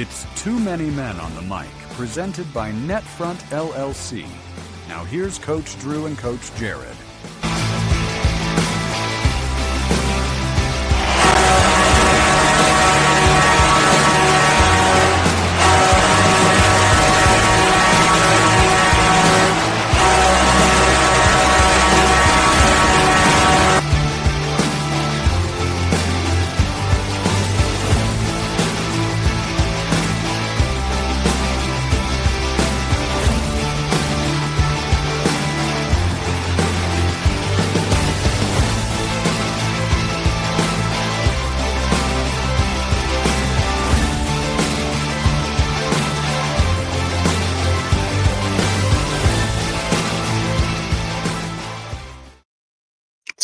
It's Too Many Men on the Mic, presented by NetFront LLC. Now here's Coach Drew and Coach Jared.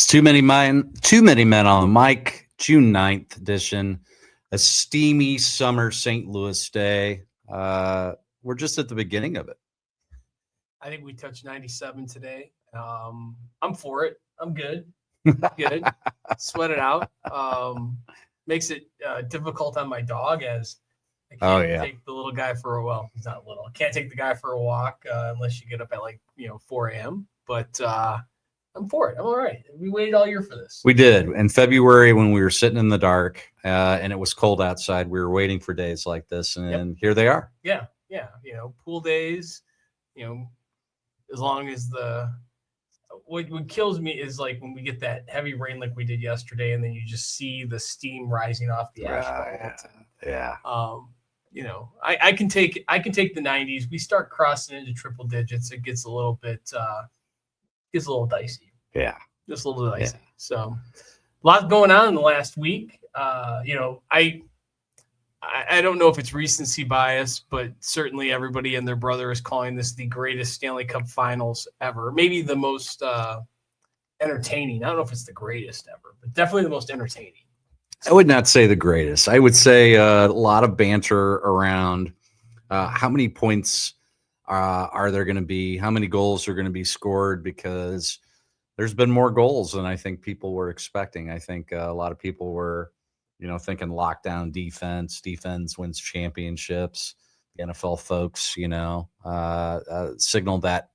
Too many men on the mic, June 9th edition, a steamy summer St. Louis day. We're just at the beginning of it. I think we touched 97 today. I'm for it. I'm good. Good. Sweat it out. Makes it difficult on my dog as I can't take the little guy for a he's not little. I can't take the guy for a walk unless you get up at 4 a.m. But I'm for it. I'm all right. We waited all year for this. We did. In February, when we were sitting in the dark and it was cold outside, we were waiting for days like this, and here they are. Yeah. Pool days. As long as what kills me is when we get that heavy rain like we did yesterday, and then you just see the steam rising off the asphalt. Yeah. I can take the 90s. We start crossing into triple digits. It gets a little bit. Gets a little dicey. Yeah. Just a little dicey. Yeah. So a lot going on in the last week. I don't know if it's recency bias, but certainly everybody and their brother is calling this the greatest Stanley Cup Finals ever. Maybe the most entertaining. I don't know if it's the greatest ever, but definitely the most entertaining. I would not say the greatest. I would say a lot of banter around how many points are there going to be, how many goals are going to be scored, because there's been more goals than I think people were expecting. I think a lot of people were, thinking lockdown defense wins championships. The NFL folks, signaled that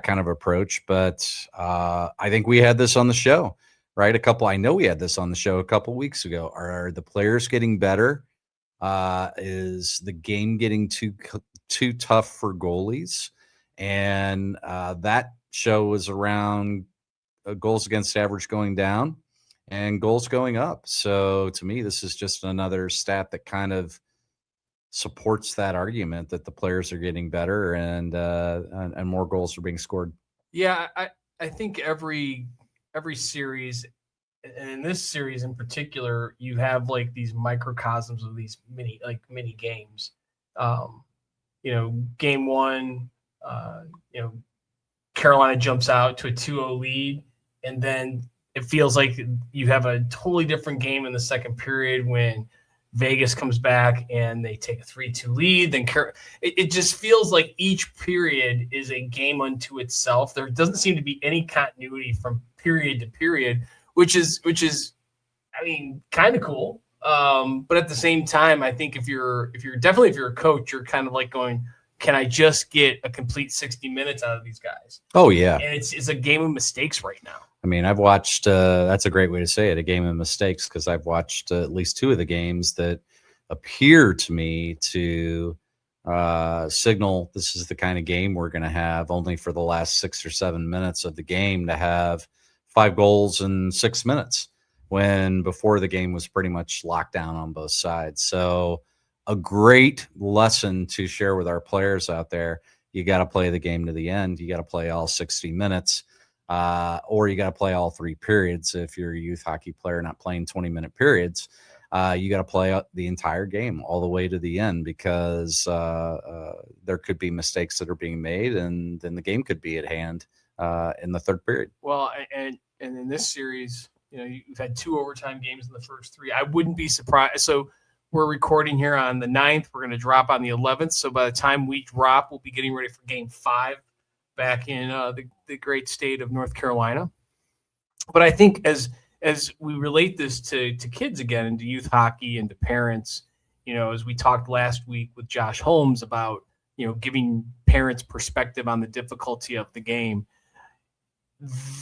kind of approach. But I think we had this on the show, right? I know we had this on the show a couple weeks ago. Are the players getting better? Is the game getting too tough for goalies? And that show was around goals against average going down and goals going up. So to me, this is just another stat that kind of supports that argument that the players are getting better and more goals are being scored. Yeah, I think every series, and in this series in particular, you have these microcosms of these mini games. Game one, Carolina jumps out to a 2-0 lead, and then it feels like you have a totally different game in the second period when Vegas comes back and they take a 3-2 lead. Then it just feels like each period is a game unto itself. There doesn't seem to be any continuity from period to period, which is kind of cool. But at the same time, I think if you're a coach, you're kind of going, can I just get a complete 60 minutes out of these guys? Oh yeah. And it's a game of mistakes right now. I mean, I've watched, that's a great way to say it, a game of mistakes, because I've watched at least two of the games that appear to me to signal this is the kind of game we're going to have, only for the last 6 or 7 minutes of the game to have 5 goals in 6 minutes, when before the game was pretty much locked down on both sides. So a great lesson to share with our players out there. You got to play the game to the end. You got to play all 60 minutes. Or you got to play all 3 periods. If you're a youth hockey player not playing 20-minute periods, you got to play the entire game all the way to the end, because there could be mistakes that are being made, and then the game could be at hand in the third period. Well, and in this series, you've had 2 overtime games in the first 3. I wouldn't be surprised. So we're recording here on the 9th. We're going to drop on the 11th. So by the time we drop, we'll be getting ready for game 5. Back in the great state of North Carolina. But I think as we relate this to kids again, and to youth hockey and to parents, as we talked last week with Josh Holmes about, giving parents perspective on the difficulty of the game.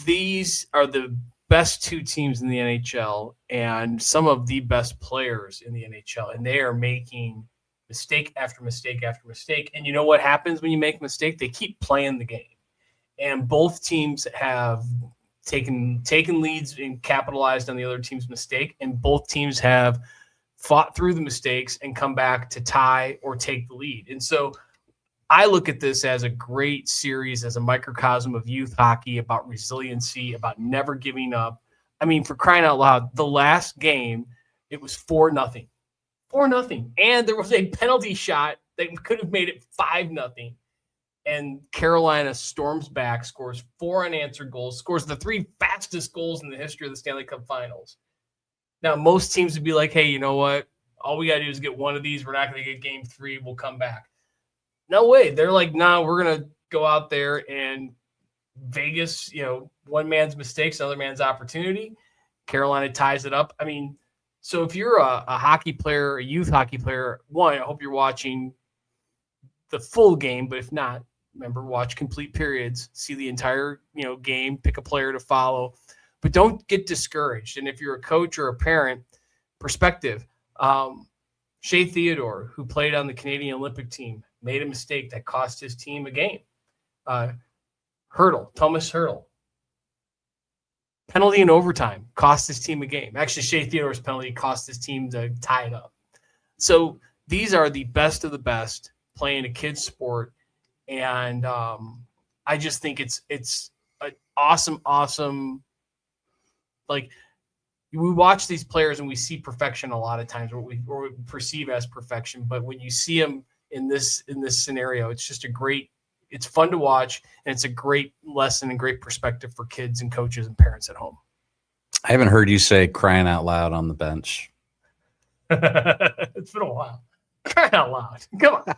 These are the best two teams in the NHL and some of the best players in the NHL, and they are making mistake after mistake after mistake. And you know what happens when you make a mistake? They keep playing the game. And both teams have taken leads and capitalized on the other team's mistake, and both teams have fought through the mistakes and come back to tie or take the lead. And so I look at this as a great series, as a microcosm of youth hockey, about resiliency, about never giving up. I mean, for crying out loud, the last game, it was 4-0. 4-0. And there was a penalty shot that could have made it 5-0. And Carolina storms back, scores 4 unanswered goals, scores the 3 fastest goals in the history of the Stanley Cup Finals. Now, most teams would be like, hey, you know what? All we got to do is get one of these. We're not going to get game 3. We'll come back. No way. They're like, nah, we're going to go out there and Vegas, one man's mistakes, another man's opportunity. Carolina ties it up. I mean, so if you're a hockey player, a youth hockey player, one, I hope you're watching the full game, but if not, remember, watch complete periods, see the entire, game, pick a player to follow, but don't get discouraged. And if you're a coach or a parent, perspective, Shea Theodore, who played on the Canadian Olympic team, made a mistake that cost his team a game. Thomas Hurdle. Penalty in overtime cost his team a game. Actually, Shea Theodore's penalty cost his team to tie it up. So these are the best of the best playing a kid's sport. And I just think it's an awesome. Like, we watch these players and we see perfection a lot of times, or we perceive as perfection. But when you see them in this scenario, it's just it's fun to watch, and it's a great lesson and great perspective for kids and coaches and parents at home. I haven't heard you say crying out loud on the bench. It's been a while. Crying out loud. Come on.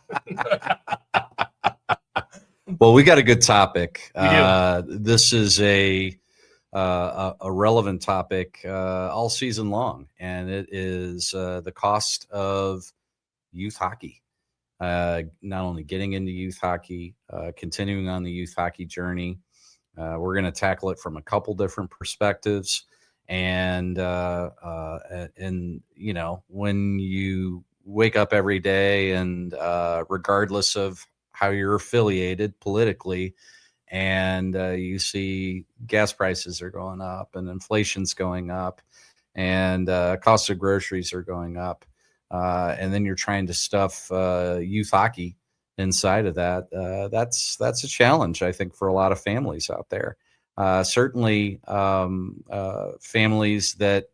Well, we got a good topic. We do. This is a relevant topic all season long, and it is the cost of youth hockey. Not only getting into youth hockey, continuing on the youth hockey journey. We're going to tackle it from a couple different perspectives. And when you wake up every day and regardless of how you're affiliated politically, and you see gas prices are going up and inflation's going up and cost of groceries are going up. And then you're trying to stuff youth hockey inside of that. That's a challenge, I think, for a lot of families out there. Certainly families that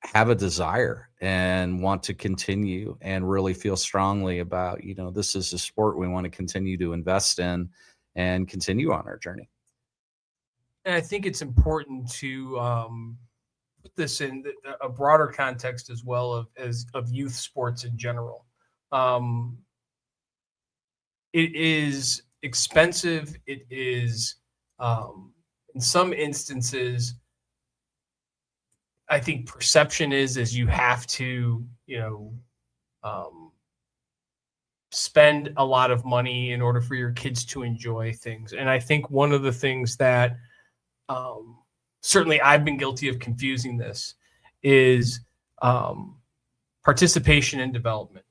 have a desire and want to continue and really feel strongly about, this is a sport we want to continue to invest in and continue on our journey. And I think it's important to put this in a broader context as well of youth sports in general. It is expensive. It is, in some instances, I think perception is you have to, spend a lot of money in order for your kids to enjoy things. And I think one of the things that certainly I've been guilty of confusing this is participation and development.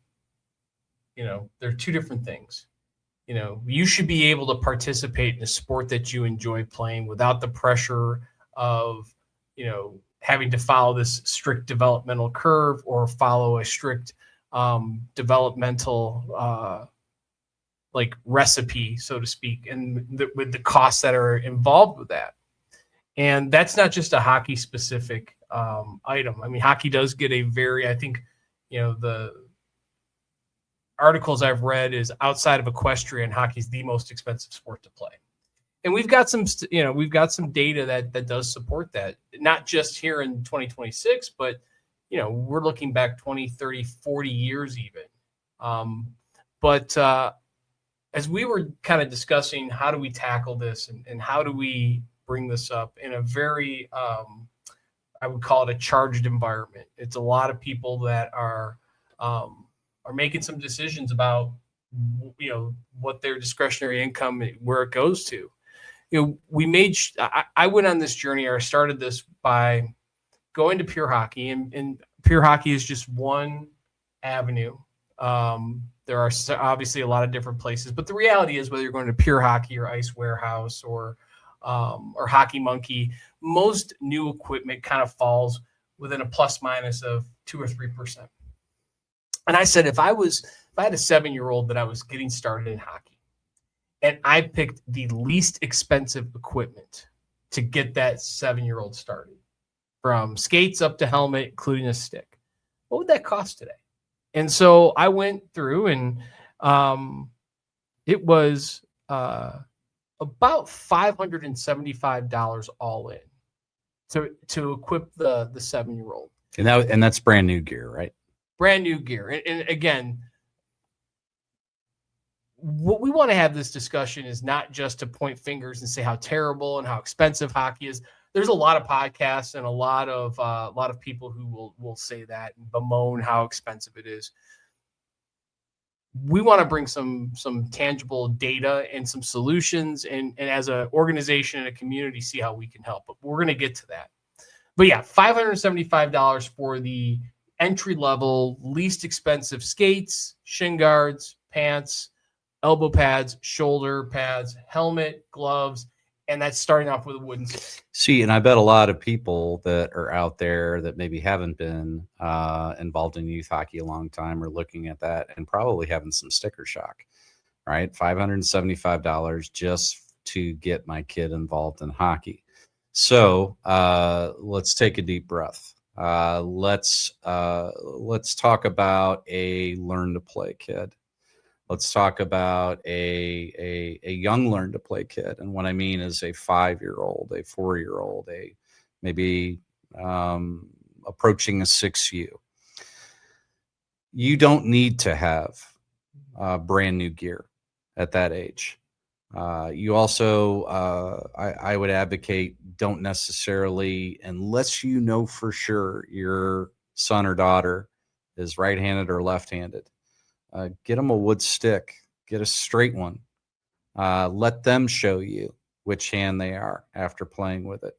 They're two different things. You should be able to participate in a sport that you enjoy playing without the pressure of, having to follow this strict developmental curve or follow a strict developmental recipe, so to speak, and with the costs that are involved with that. And that's not just a hockey specific item. I mean, hockey does get I think, the articles I've read is outside of equestrian, hockey is the most expensive sport to play. And we've got some data that does support that, not just here in 2026, but, we're looking back 20, 30, 40 years even. But as we were kind of discussing, how do we tackle this and how do we bring this up in a very, I would call it a charged environment. It's a lot of people that are are making some decisions about, what their discretionary income, where it goes to. I went on this journey, or I started this by going to pure hockey, and pure hockey is just one avenue. There are obviously a lot of different places, but the reality is, whether you're going to pure hockey or Ice Warehouse or Hockey Monkey, most new equipment kind of falls within a plus minus of 2 or 3%. And I said, if I had a 7-year-old that I was getting started in hockey, and I picked the least expensive equipment to get that 7-year-old started, from skates up to helmet, including a stick, what would that cost today? And so I went through, and it was about $575 all in to equip the 7-year-old. And that's brand new gear, right? Brand new gear. And again, what we want to have this discussion is not just to point fingers and say how terrible and how expensive hockey is. There's a lot of podcasts and a lot of people who will say that and bemoan how expensive it is. We want to bring some tangible data and some solutions, and as an organization and a community, see how we can help. But we're going to get to that. But yeah, $575 for the entry level, least expensive skates, shin guards, pants, elbow pads, shoulder pads, helmet, gloves, and that's starting off with a wooden stick. See, and I bet a lot of people that are out there that maybe haven't been involved in youth hockey a long time are looking at that and probably having some sticker shock, right? $575 just to get my kid involved in hockey. So let's take a deep breath. Let's talk about a learn to play kid. Let's talk about a young learn to play kid. And what I mean is a 5-year-old, a 4-year-old, a maybe approaching a 6U. You don't need to have brand new gear at that age. You also, I would advocate, don't necessarily, unless you know for sure your son or daughter is right-handed or left-handed, get them a wood stick, get a straight one. Let them show you which hand they are after playing with it.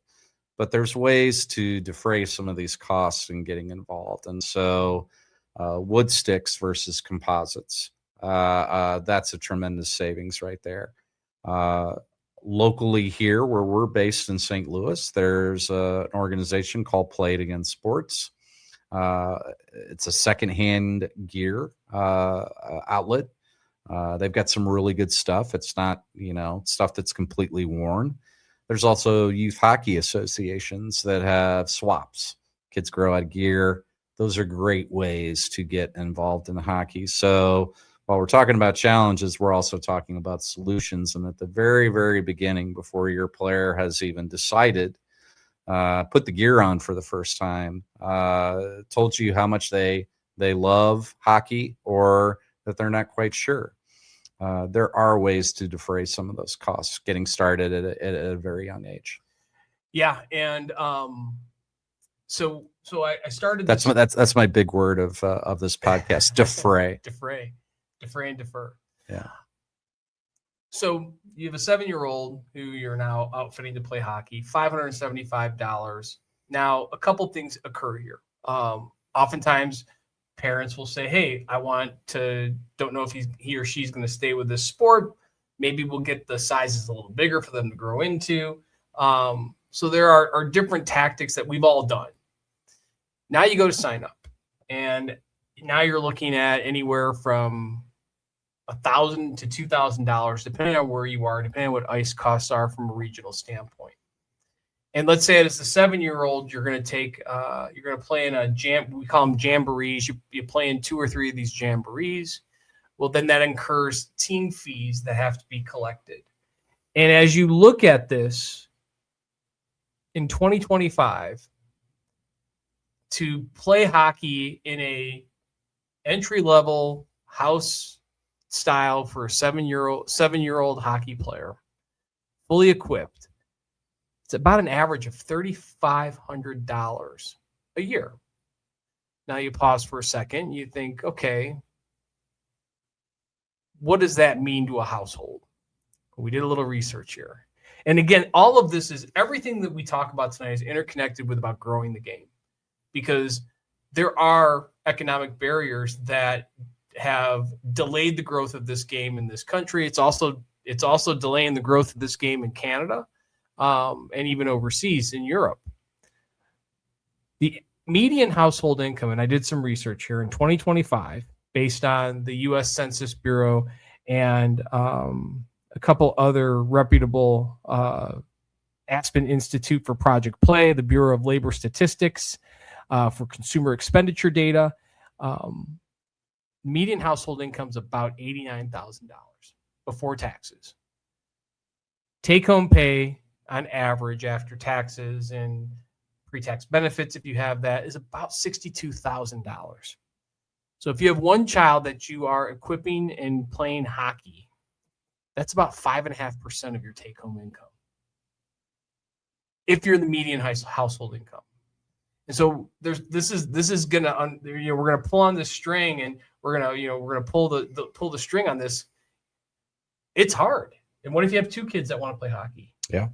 But there's ways to defray some of these costs in getting involved. And so wood sticks versus composites, that's a tremendous savings right there. Locally here, where we're based in St. Louis, there's an organization called Play It Again Sports. It's a secondhand gear outlet. They've got some really good stuff. It's not, stuff that's completely worn. There's also youth hockey associations that have swaps. Kids grow out of gear. Those are great ways to get involved in hockey. So while we're talking about challenges, we're also talking about solutions. And at the very, very beginning, before your player has even decided, put the gear on for the first time, told you how much they love hockey or that they're not quite sure. There are ways to defray some of those costs getting started at a very young age. Yeah. And so I started. That's my big word of this podcast, defray. defray and defer. Yeah. So you have a 7-year-old who you're now outfitting to play hockey, $575. Now, a couple things occur here. Oftentimes, parents will say, hey, don't know if he or she's going to stay with this sport. Maybe we'll get the sizes a little bigger for them to grow into. So there are different tactics that we've all done. Now you go to sign up, and now you're looking at anywhere from $1,000 to $2,000, depending on where you are, depending on what ice costs are from a regional standpoint. And let's say as a 7-year-old, you're going to play in we call them jamborees. You play in 2 or 3 of these jamborees. Well, then that incurs team fees that have to be collected. And as you look at this in 2025, to play hockey in a entry-level house style for a 7-year-old hockey player, fully equipped, it's about an average of $3,500 a year. Now you pause for a second. You think, okay, what does that mean to a household? We did a little research here. And again, all of this is everything that we talk about tonight is interconnected with about growing the game, because there are economic barriers that have delayed the growth of this game in this country. It's also delaying the growth of this game in Canada, and even overseas in Europe. The median household income, and I did some research here in 2025 based on the U.S. Census Bureau and a couple other reputable Aspen Institute for Project Play, the Bureau of Labor Statistics for consumer expenditure data. Median household income is about $89,000 before taxes. Take-home pay on average after taxes and pre-tax benefits, if you have that, is about $62,000. So if you have one child that you are equipping and playing hockey, that's about 5.5% of your take-home income, if you're the median household income. And so this is gonna we're gonna pull on this string, and we're gonna pull the string on this. It's hard. And what if you have two kids that want to play hockey? Yeah.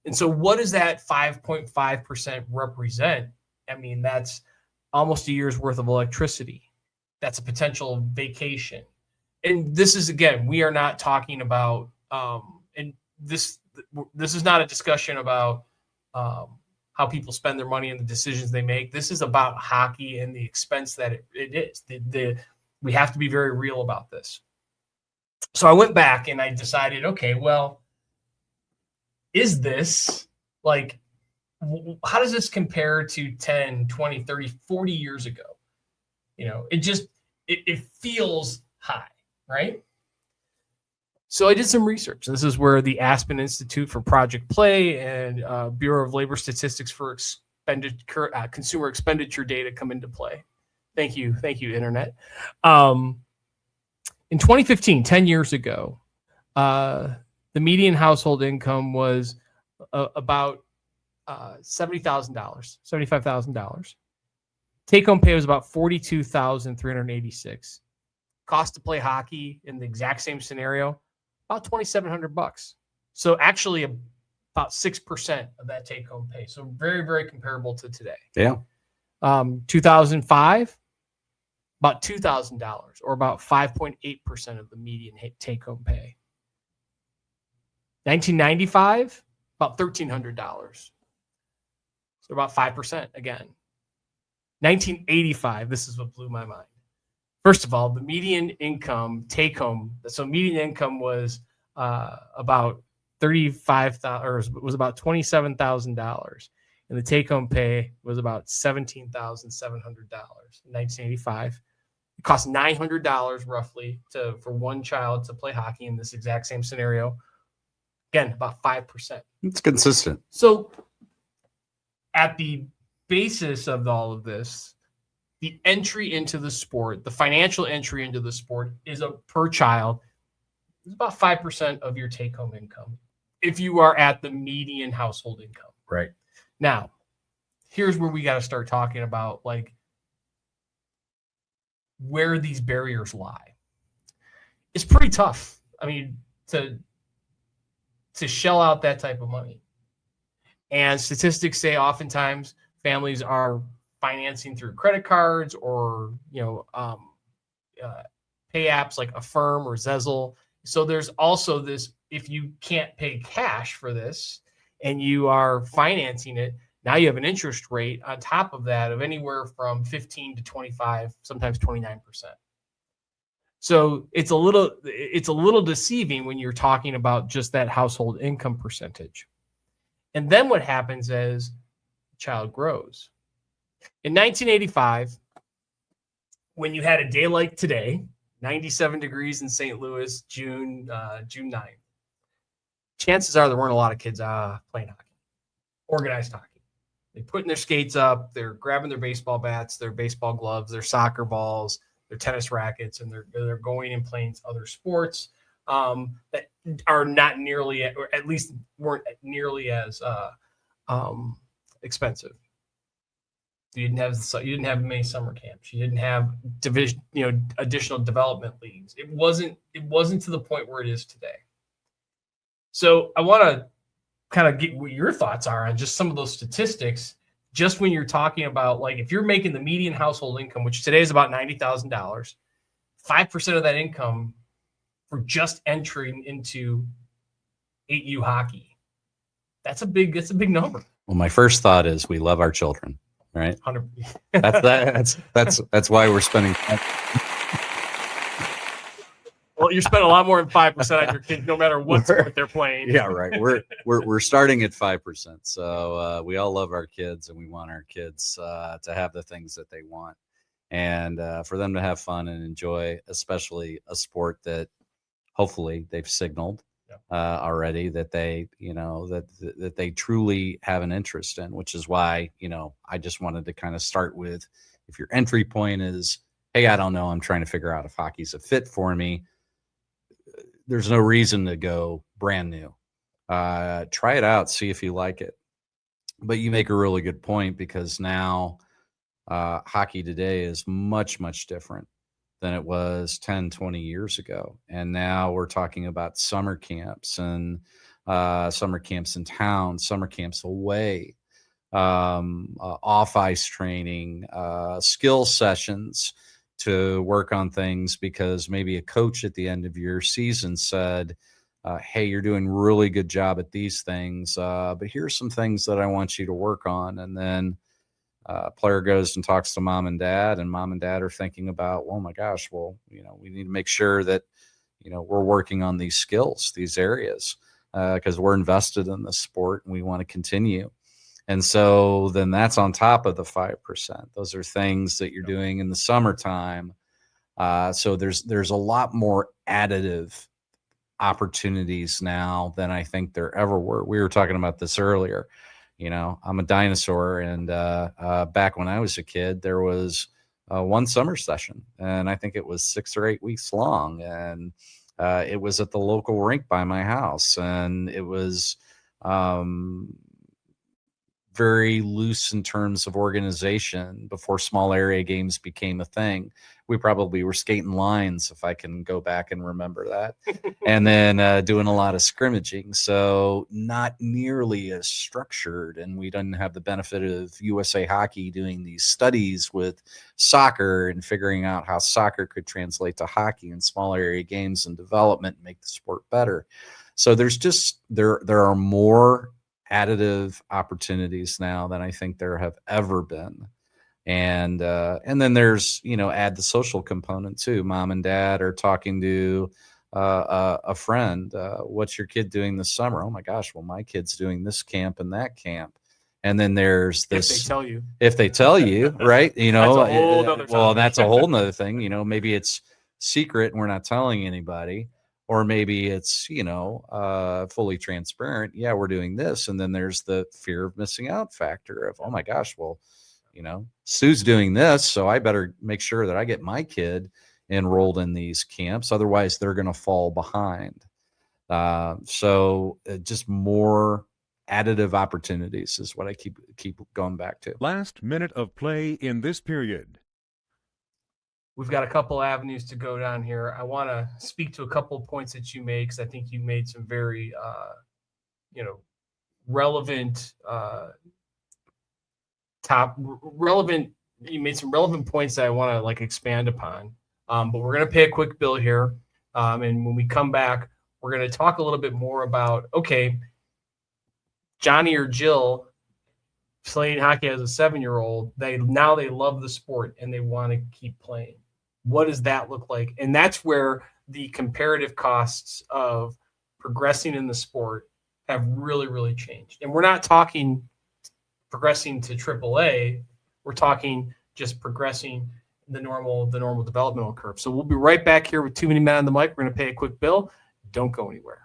And so what does that 5.5% represent? I mean, that's almost a year's worth of electricity. That's a potential vacation. And this is, again, we are not talking about, and this is not a discussion about how people spend their money and the decisions they make. This is about hockey and the expense that it is. We have to be very real about this. So I went back and I decided, okay, well, is this like, how does this compare to 10, 20, 30, 40 years ago? It feels high, right? So I did some research. This is where the Aspen Institute for Project Play and Bureau of Labor Statistics for consumer expenditure data come into play. Thank you, Internet. In 2015, 10 years ago, the median household income was about $70,000, $75,000. Take-home pay was about $42,386. Cost to play hockey in the exact same scenario, about $2,700. So actually about 6% of that take-home pay. So very, very comparable to today. Yeah. 2005, about $2,000, or about 5.8% of the median take-home pay. 1995, about $1,300. So about 5% again. 1985, this is what blew my mind. First of all, the median income take-home, so median income was about $35,000, or was about $27,000, and the take-home pay was about $17,700 in 1985. It cost $900 roughly for one child to play hockey in this exact same scenario. Again, about 5%. It's consistent. So at the basis of all of this, the entry into the sport, the financial entry into the sport is per child, is about 5% of your take-home income if you are at the median household income. Right. Now, here's where we got to start talking about like where these barriers lie. It's pretty tough. I mean, to shell out that type of money. And statistics say oftentimes families are financing through credit cards or pay apps like Affirm or Zezzle. So there's also this, if you can't pay cash for this and you are financing it, now you have an interest rate on top of that of anywhere from 15 to 25, sometimes 29%. So it's a little deceiving when you're talking about just that household income percentage. And then what happens is the child grows. In 1985, when you had a day like today, 97 degrees in St. Louis, June 9th, chances are there weren't a lot of kids playing hockey, organized hockey. They're putting their skates up, they're grabbing their baseball bats, their baseball gloves, their soccer balls, their tennis rackets, and they're going and playing other sports that are not nearly, or at least weren't nearly as expensive. You didn't have many summer camps. You didn't have additional development leagues. It wasn't to the point where it is today. So I want to kind of get what your thoughts are on just some of those statistics. Just when you're talking about, like, if you're making the median household income, which today is about $90,000, 5% of that income for just entering into 8U hockey, that's a big number. Well, my first thought is we love our children, right? 100%. That's why we're spending. Well, you're spending a lot more than 5% on your kids, no matter what sport they're playing. Yeah, right. We're starting at 5%. So we all love our kids, and we want our kids to have the things that they want, and for them to have fun and enjoy, especially a sport that hopefully they've signaled already that they, that they truly have an interest in, which is why, I just wanted to kind of start with, if your entry point is, hey, I don't know, I'm trying to figure out if hockey's a fit for me, there's no reason to go brand new. Try it out, see if you like it. But you make a really good point, because now hockey today is much, much different than it was 10, 20 years ago. And now we're talking about summer camps and summer camps in town, summer camps away, off ice training, skill sessions to work on things, because maybe a coach at the end of your season said, hey, you're doing really good job at these things, but here's some things that I want you to work on. And then player goes and talks to mom and dad are thinking about, oh my gosh, well, we need to make sure that, we're working on these skills, these areas, because we're invested in the sport and we want to continue. And so then that's on top of the 5%. Those are things that you're doing in the summertime. So there's a lot more additive opportunities now than I think there ever were. We were talking about this earlier. I'm a dinosaur, and back when I was a kid, there was one summer session, and I think it was 6 or 8 weeks long, and it was at the local rink by my house, and it was very loose in terms of organization before small area games became a thing. We probably were skating lines, if I can go back and remember that, and then doing a lot of scrimmaging. So not nearly as structured, and we didn't have the benefit of USA Hockey doing these studies with soccer and figuring out how soccer could translate to hockey and small area games and development and make the sport better. So there's just there are more additive opportunities now than I think there have ever been. And then there's, add the social component too. Mom and dad are talking to a friend. What's your kid doing this summer? Oh my gosh, well, my kid's doing this camp and that camp. And then there's this, if they tell you, right. That's a whole nother well, that's a whole nother thing, maybe it's secret and we're not telling anybody. Or maybe it's, fully transparent. Yeah, we're doing this. And then there's the fear of missing out factor of, oh my gosh, well, Sue's doing this, so I better make sure that I get my kid enrolled in these camps. Otherwise, they're going to fall behind. So just more additive opportunities is what I keep going back to. Last minute of play in this period. We've got a couple avenues to go down here. I want to speak to a couple of points that you made, because I think you made some very, relevant, you made some relevant points that I want to expand upon. But we're going to pay a quick bill here. And when we come back, we're going to talk a little bit more about, okay, Johnny or Jill playing hockey as a 7-year-old, they love the sport and they want to keep playing. What does that look like? And that's where the comparative costs of progressing in the sport have really, really changed. And we're not talking progressing to AAA. We're talking just progressing the normal developmental curve. So we'll be right back here with Too Many Men on the Mic. We're going to pay a quick bill. Don't go anywhere.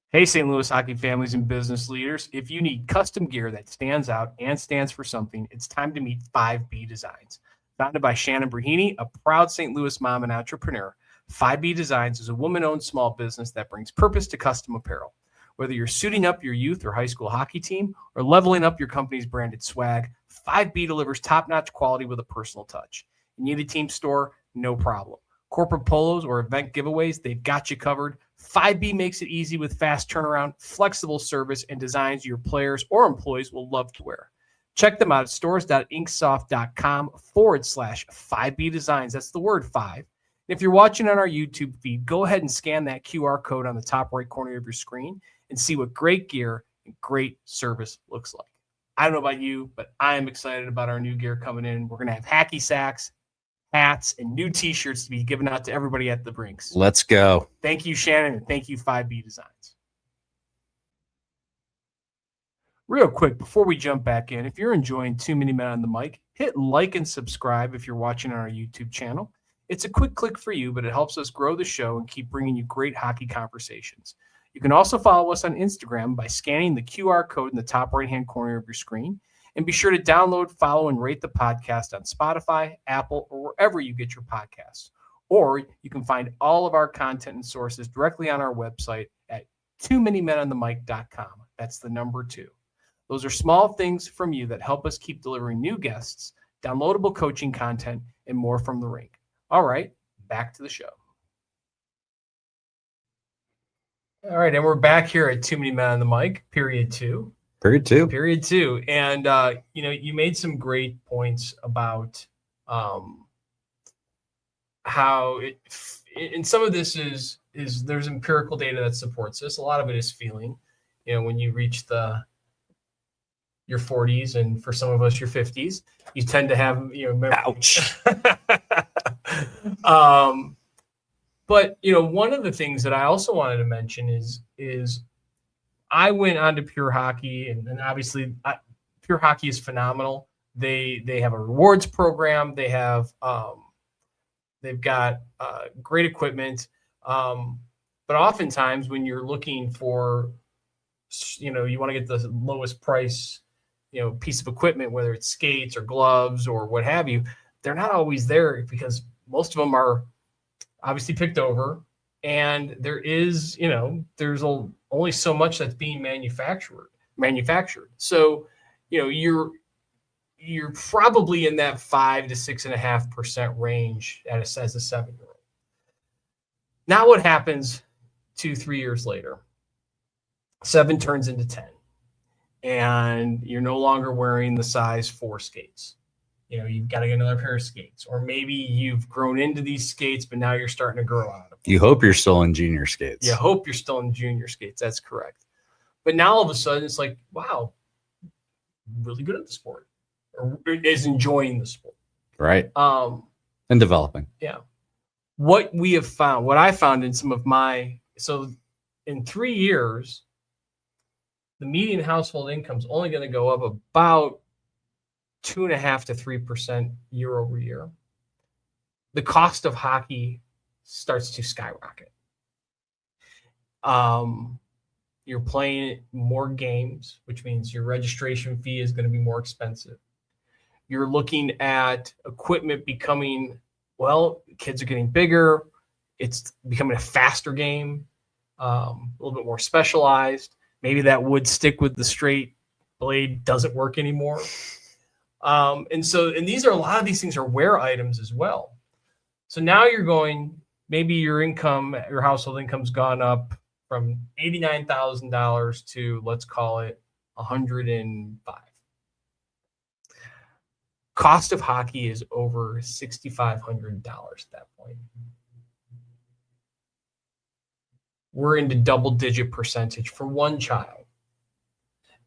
Hey, St. Louis hockey families and business leaders. If you need custom gear that stands out and stands for something, it's time to meet 5B Designs. Founded by Shannon Brahini, a proud St. Louis mom and entrepreneur, 5B Designs is a woman-owned small business that brings purpose to custom apparel. Whether you're suiting up your youth or high school hockey team or leveling up your company's branded swag, 5B delivers top-notch quality with a personal touch. You need a team store? No problem. Corporate polos or event giveaways, they've got you covered. 5B makes it easy with fast turnaround, flexible service, and designs your players or employees will love to wear. Check them out at stores.inksoft.com/5B designs. That's the word 5. And if you're watching on our YouTube feed, go ahead and scan that QR code on the top right corner of your screen and see what great gear and great service looks like. I don't know about you, but I am excited about our new gear coming in. We're going to have hacky sacks, hats, and new T-shirts to be given out to everybody at the Brinks. Let's go. Thank you, Shannon, and thank you, 5B Designs. Real quick, before we jump back in, if you're enjoying Too Many Men on the Mic, hit like and subscribe if you're watching on our YouTube channel. It's a quick click for you, but it helps us grow the show and keep bringing you great hockey conversations. You can also follow us on Instagram by scanning the QR code in the top right-hand corner of your screen. And be sure to download, follow, and rate the podcast on Spotify, Apple, or wherever you get your podcasts. Or you can find all of our content and sources directly on our website at toomanymenonthemic.com. That's the number 2. Those are small things from you that help us keep delivering new guests, downloadable coaching content, and more from the rink. All right, back to the show. All right, and we're back here at Too Many Men on the Mic, period 2. Period 2. Period 2. And, you made some great points about how and some of this is there's empirical data that supports this. A lot of it is feeling, when you reach your 40s and for some of us your 50s, you tend to have, Ouch. But, one of the things that I also wanted to mention is I went on to Pure Hockey, and obviously Pure Hockey is phenomenal. They have a rewards program. They have they've got great equipment. But oftentimes when you're looking for, you want to get the lowest price, piece of equipment, whether it's skates or gloves or what have you, they're not always there because most of them are obviously picked over. And there is, there's only so much that's being manufactured. So, you're probably in that 5 to 6.5% range as a 7-year-old. Now what happens 2-3 years later? 7 turns into 10, and you're no longer wearing the size 4 skates. You've got to get another pair of skates, or maybe you've grown into these skates, but now you're starting to grow out of them. You hope you're still in junior skates. You hope you're still in junior skates. That's correct. But now all of a sudden it's like, wow, really good at the sport, or is enjoying the sport. Right. And developing. Yeah. What I found in some of in 3 years, the median household income is only going to go up about 2.5 to 3% year over year. The cost of hockey starts to skyrocket. You're playing more games, which means your registration fee is going to be more expensive. You're looking at equipment becoming, kids are getting bigger. It's becoming a faster game, a little bit more specialized. Maybe that wood stick with the straight blade doesn't work anymore. And these are, a lot of these things are wear items as well. So now you're going, maybe your household income's gone up from $89,000 to, let's call it $105,000. Cost of hockey is over $6,500 at that point. We're into double-digit percentage for one child.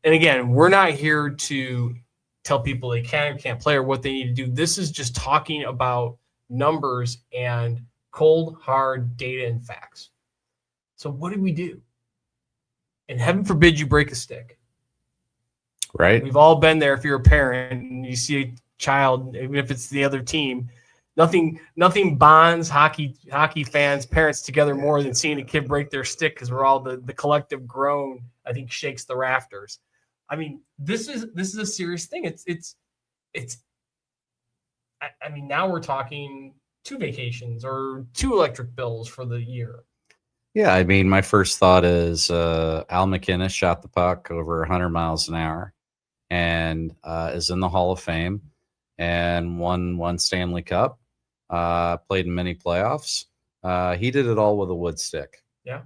And again, we're not here to tell people they can or can't play or what they need to do. This is just talking about numbers and cold, hard data and facts. So what do we do? And heaven forbid you break a stick. Right. We've all been there. If you're a parent and you see a child, even if it's the other team, nothing bonds hockey fans, parents together more than seeing a kid break their stick, because we're all the collective groan, I think, shakes the rafters. I mean, this is a serious thing. Now we're talking 2 vacations or 2 electric bills for the year. Yeah, I mean, my first thought is Al McInnes shot the puck over 100 miles an hour and is in the Hall of Fame and won one Stanley Cup, played in many playoffs. He did it all with a wood stick. Yeah,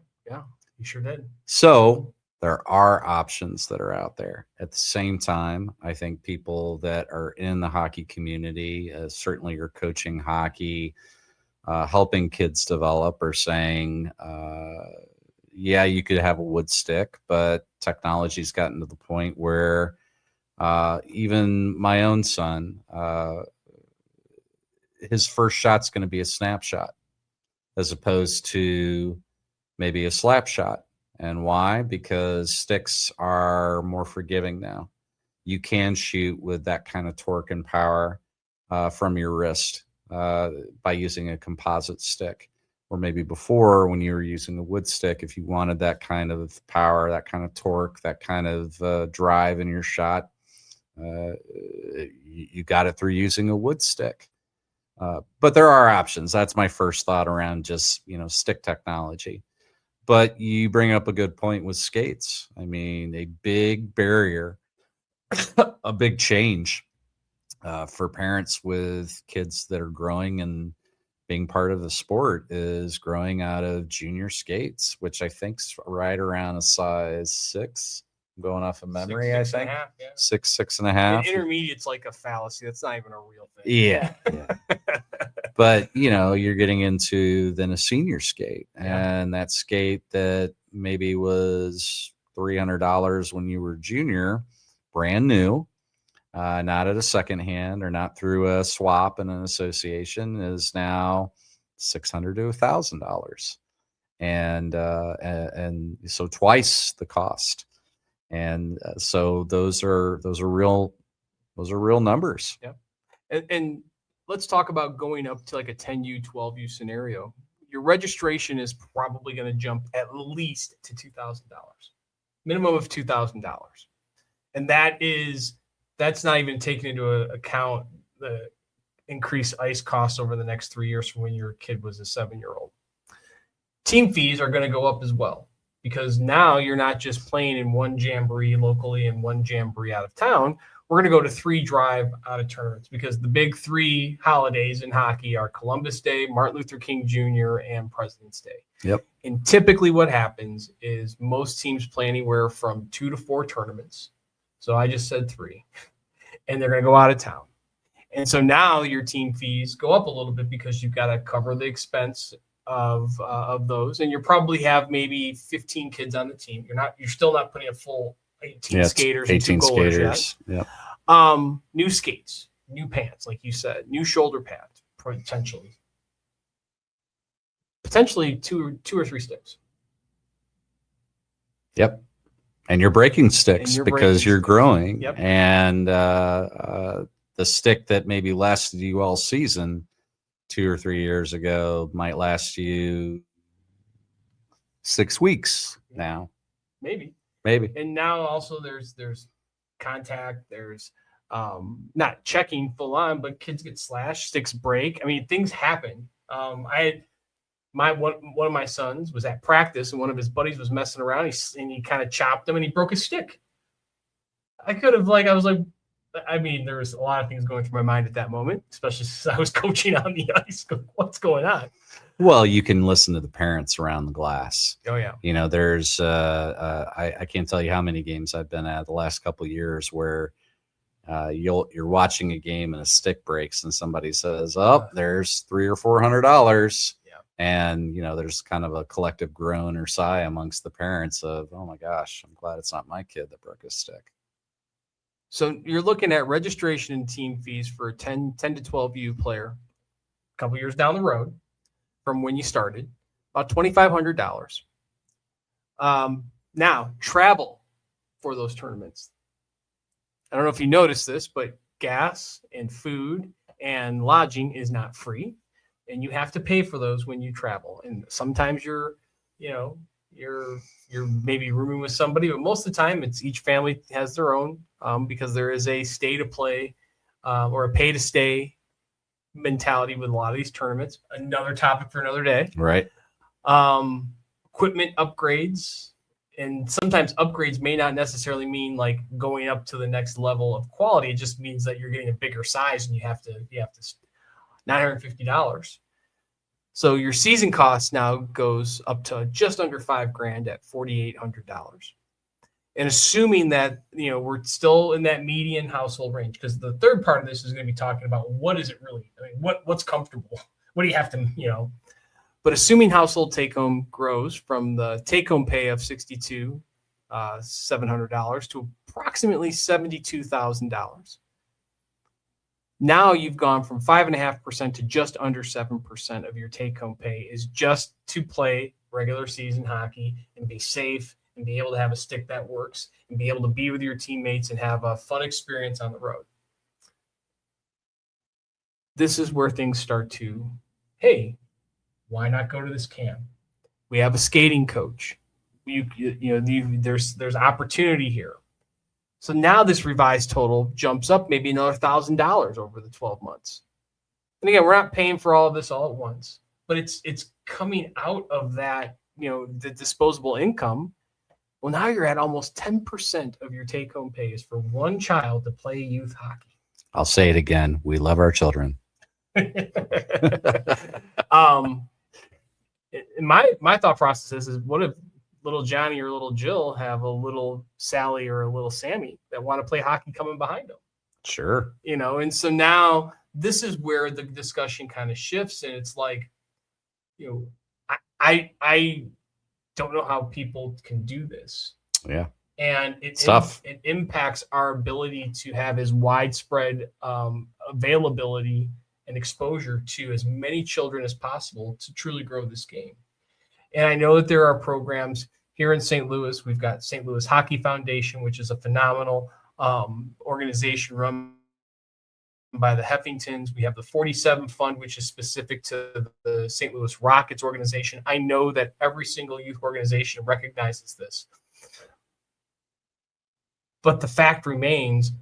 he sure did. So there are options that are out there. At the same time, I think people that are in the hockey community, certainly are coaching hockey, helping kids develop, are saying, yeah, you could have a wood stick, but technology's gotten to the point where even my own son, his first shot's going to be a snapshot as opposed to maybe a slap shot. And why? Because sticks are more forgiving now. You can shoot with that kind of torque and power from your wrist by using a composite stick. Or maybe before, when you were using a wood stick, if you wanted that kind of power, that kind of torque, that kind of drive in your shot, you got it through using a wood stick. But there are options. That's my first thought around just, stick technology. But you bring up a good point with skates. I mean, a big barrier, a big change for parents with kids that are growing and being part of the sport is growing out of junior skates, which I think's right around a size 6. I'm going off of memory, Six I think. and a half, yeah. 6.5. Intermediate's like a fallacy. That's not even a real thing. Yeah. But, you're getting into then a senior skate, and that skate that maybe was $300 when you were junior, brand new, not at a second hand or not through a swap and an association, is now $600 to $1,000. And so twice the cost. And so those are real numbers. Yeah. And let's talk about going up to like a 10U, 12U scenario. Your registration is probably going to jump at least to $2,000, minimum of $2,000. And that's not even taking into account the increased ice costs over the next 3 years from when your kid was a 7-year-old. Team fees are going to go up as well, because now you're not just playing in one jamboree locally and one jamboree out of town. We're going to go to 3 drive out of tournaments, because the big 3 holidays in hockey are Columbus Day, Martin Luther King Jr., and President's Day. Yep. And typically what happens is most teams play anywhere from 2 to 4 tournaments. So I just said 3, and they're going to go out of town. And so now your team fees go up a little bit because you've got to cover the expense of those, and you probably have maybe 15 kids on the team. You're still not putting a full 18 skaters, 18 and 2 goalers skaters. Yet. Yep. New skates, new pants, like you said, new shoulder pads, potentially two or 3 sticks. Yep. And you're breaking sticks because you're growing. Yep. And the stick that maybe lasted you all season 2 or 3 years ago might last you 6 weeks now. Maybe. And now also there's contact, there's not checking full on, but kids get slashed, sticks break. I mean, things happen. I had one of my sons was at practice, and one of his buddies was messing around, and he kind of chopped him, and he broke his stick. I was like, I mean, there was a lot of things going through my mind at that moment, especially since I was coaching on the ice. What's going on? Well, you can listen to the parents around the glass. Oh yeah. There's I can't tell you how many games I've been at the last couple of years where you're watching a game and a stick breaks and somebody says, "Oh, there's $300 or $400." Yeah. And there's kind of a collective groan or sigh amongst the parents of, "Oh my gosh, I'm glad it's not my kid that broke his stick." So you're looking at registration and team fees for a 10 to 12U player a couple years down the road from when you started, about $2,500. Now, travel for those tournaments. I don't know if you noticed this, but gas and food and lodging is not free, and you have to pay for those when you travel. And sometimes you're maybe rooming with somebody, but most of the time it's each family has their own, because there is a stay to play or a pay to stay mentality with a lot of these tournaments. Another topic for another day. Right. equipment upgrades. And sometimes upgrades may not necessarily mean like going up to the next level of quality. It just means that you're getting a bigger size and you have to $950. So your season cost now goes up to just under $5,000 at $4,800. And assuming that, we're still in that median household range, because the third part of this is going to be talking about what is it really? I mean, what's comfortable? What do you have to, But assuming household take-home grows from the take-home pay of $62,700 to approximately $72,000. Now you've gone from 5.5% to just under 7% of your take-home pay is just to play regular season hockey and be safe and be able to have a stick that works and be able to be with your teammates and have a fun experience on the road. This is where things start to, hey, why not go to this camp? We have a skating coach. There's opportunity here. So now this revised total jumps up maybe another $1,000 over the 12 months. And again, we're not paying for all of this all at once, but it's coming out of that, the disposable income. Well, now you're at almost 10% of your take-home pay is for one child to play youth hockey. I'll say it again. We love our children. My thought process is what if little Johnny or little Jill have a little Sally or a little Sammy that want to play hockey coming behind them? Sure. And so now this is where the discussion kind of shifts, and it's like, I don't know how people can do this. Yeah. And it's tough. It impacts our ability to have as widespread availability and exposure to as many children as possible to truly grow this game. And I know that there are programs here in St. Louis. We've got St. Louis Hockey Foundation, which is a phenomenal organization run by the Heffingtons. We have the 47 Fund, which is specific to the St. Louis Rockets organization. I know that every single youth organization recognizes this. But the fact remains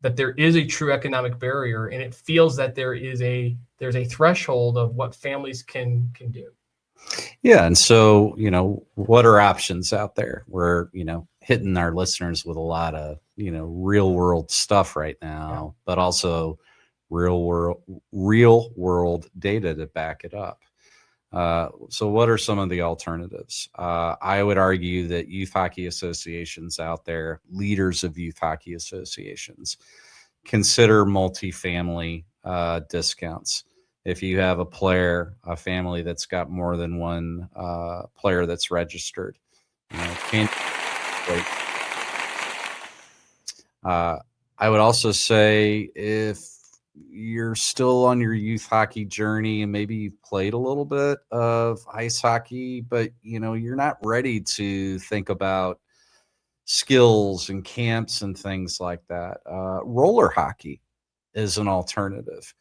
that there is a true economic barrier, and it feels that there's a threshold of what families can do. Yeah. And so, what are options out there? We're, hitting our listeners with a lot of, real world stuff right now, but also real world data to back it up. So what are some of the alternatives? I would argue that youth hockey associations out there, leaders of youth hockey associations, consider multifamily discounts. If you have a family that's got more than one player that's registered, I would also say if you're still on your youth hockey journey and maybe you've played a little bit of ice hockey, but you're not ready to think about skills and camps and things like that. Roller hockey is an alternative.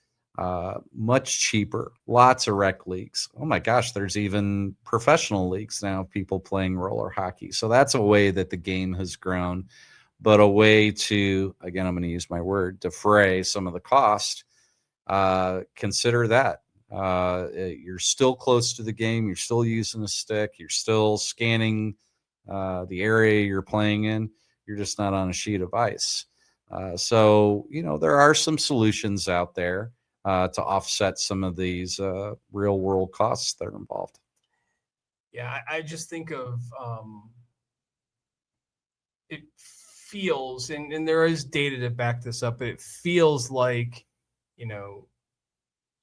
Much cheaper, lots of rec leagues. Oh my gosh, there's even professional leagues now, people playing roller hockey. So that's a way that the game has grown, but a way to, again, I'm going to use my word, defray some of the cost. Consider that. You're still close to the game. You're still using a stick. You're still scanning the area you're playing in. You're just not on a sheet of ice. So, there are some solutions out there to offset some of these real world costs that are involved. Yeah, I just think of it feels, and there is data to back this up, but it feels like,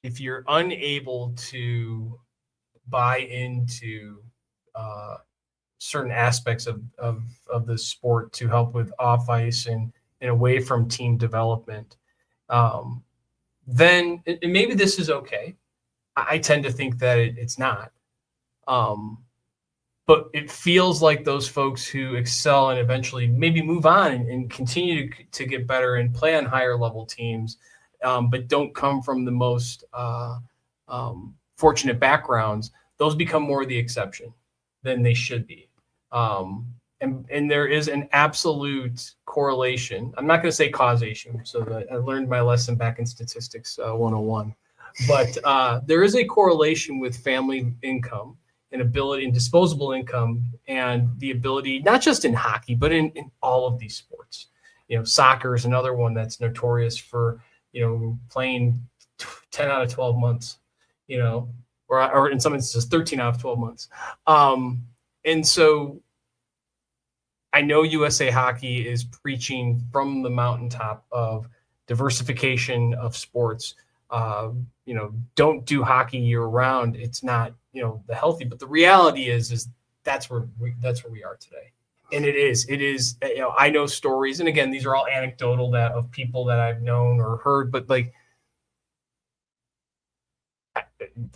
if you're unable to buy into certain aspects of the sport to help with off ice and away from team development, then and maybe this is okay. I tend to think that it's not. But it feels like those folks who excel and eventually maybe move on and continue to get better and play on higher level teams, but don't come from the most fortunate backgrounds, those become more the exception than they should be. And there is an absolute correlation. I'm not going to say causation. So I learned my lesson back in statistics 101. But there is a correlation with family income and ability and disposable income, and the ability, not just in hockey, but in all of these sports. Soccer is another one that's notorious for, playing 10 out of 12 months, or in some instances, 13 out of 12 months. And so I know USA Hockey is preaching from the mountaintop of diversification of sports. Don't do hockey year round. It's not, the healthy, but the reality is that's where we are today. And it is, I know stories. And again, these are all anecdotal of people that I've known or heard, but like,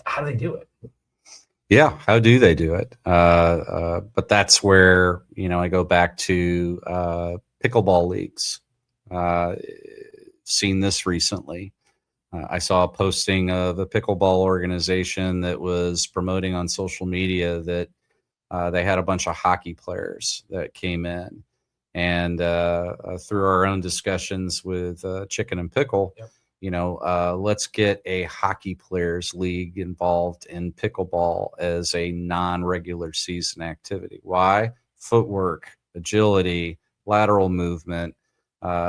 how do they do it? Yeah, how do they do it? But that's where, I go back to pickleball leagues. Seen this recently. I saw a posting of a pickleball organization that was promoting on social media that they had a bunch of hockey players that came in. And through our own discussions with Chicken and Pickle, Yep. Let's get a hockey players league involved in pickleball as a non-regular season activity. Why? Footwork, agility, lateral movement,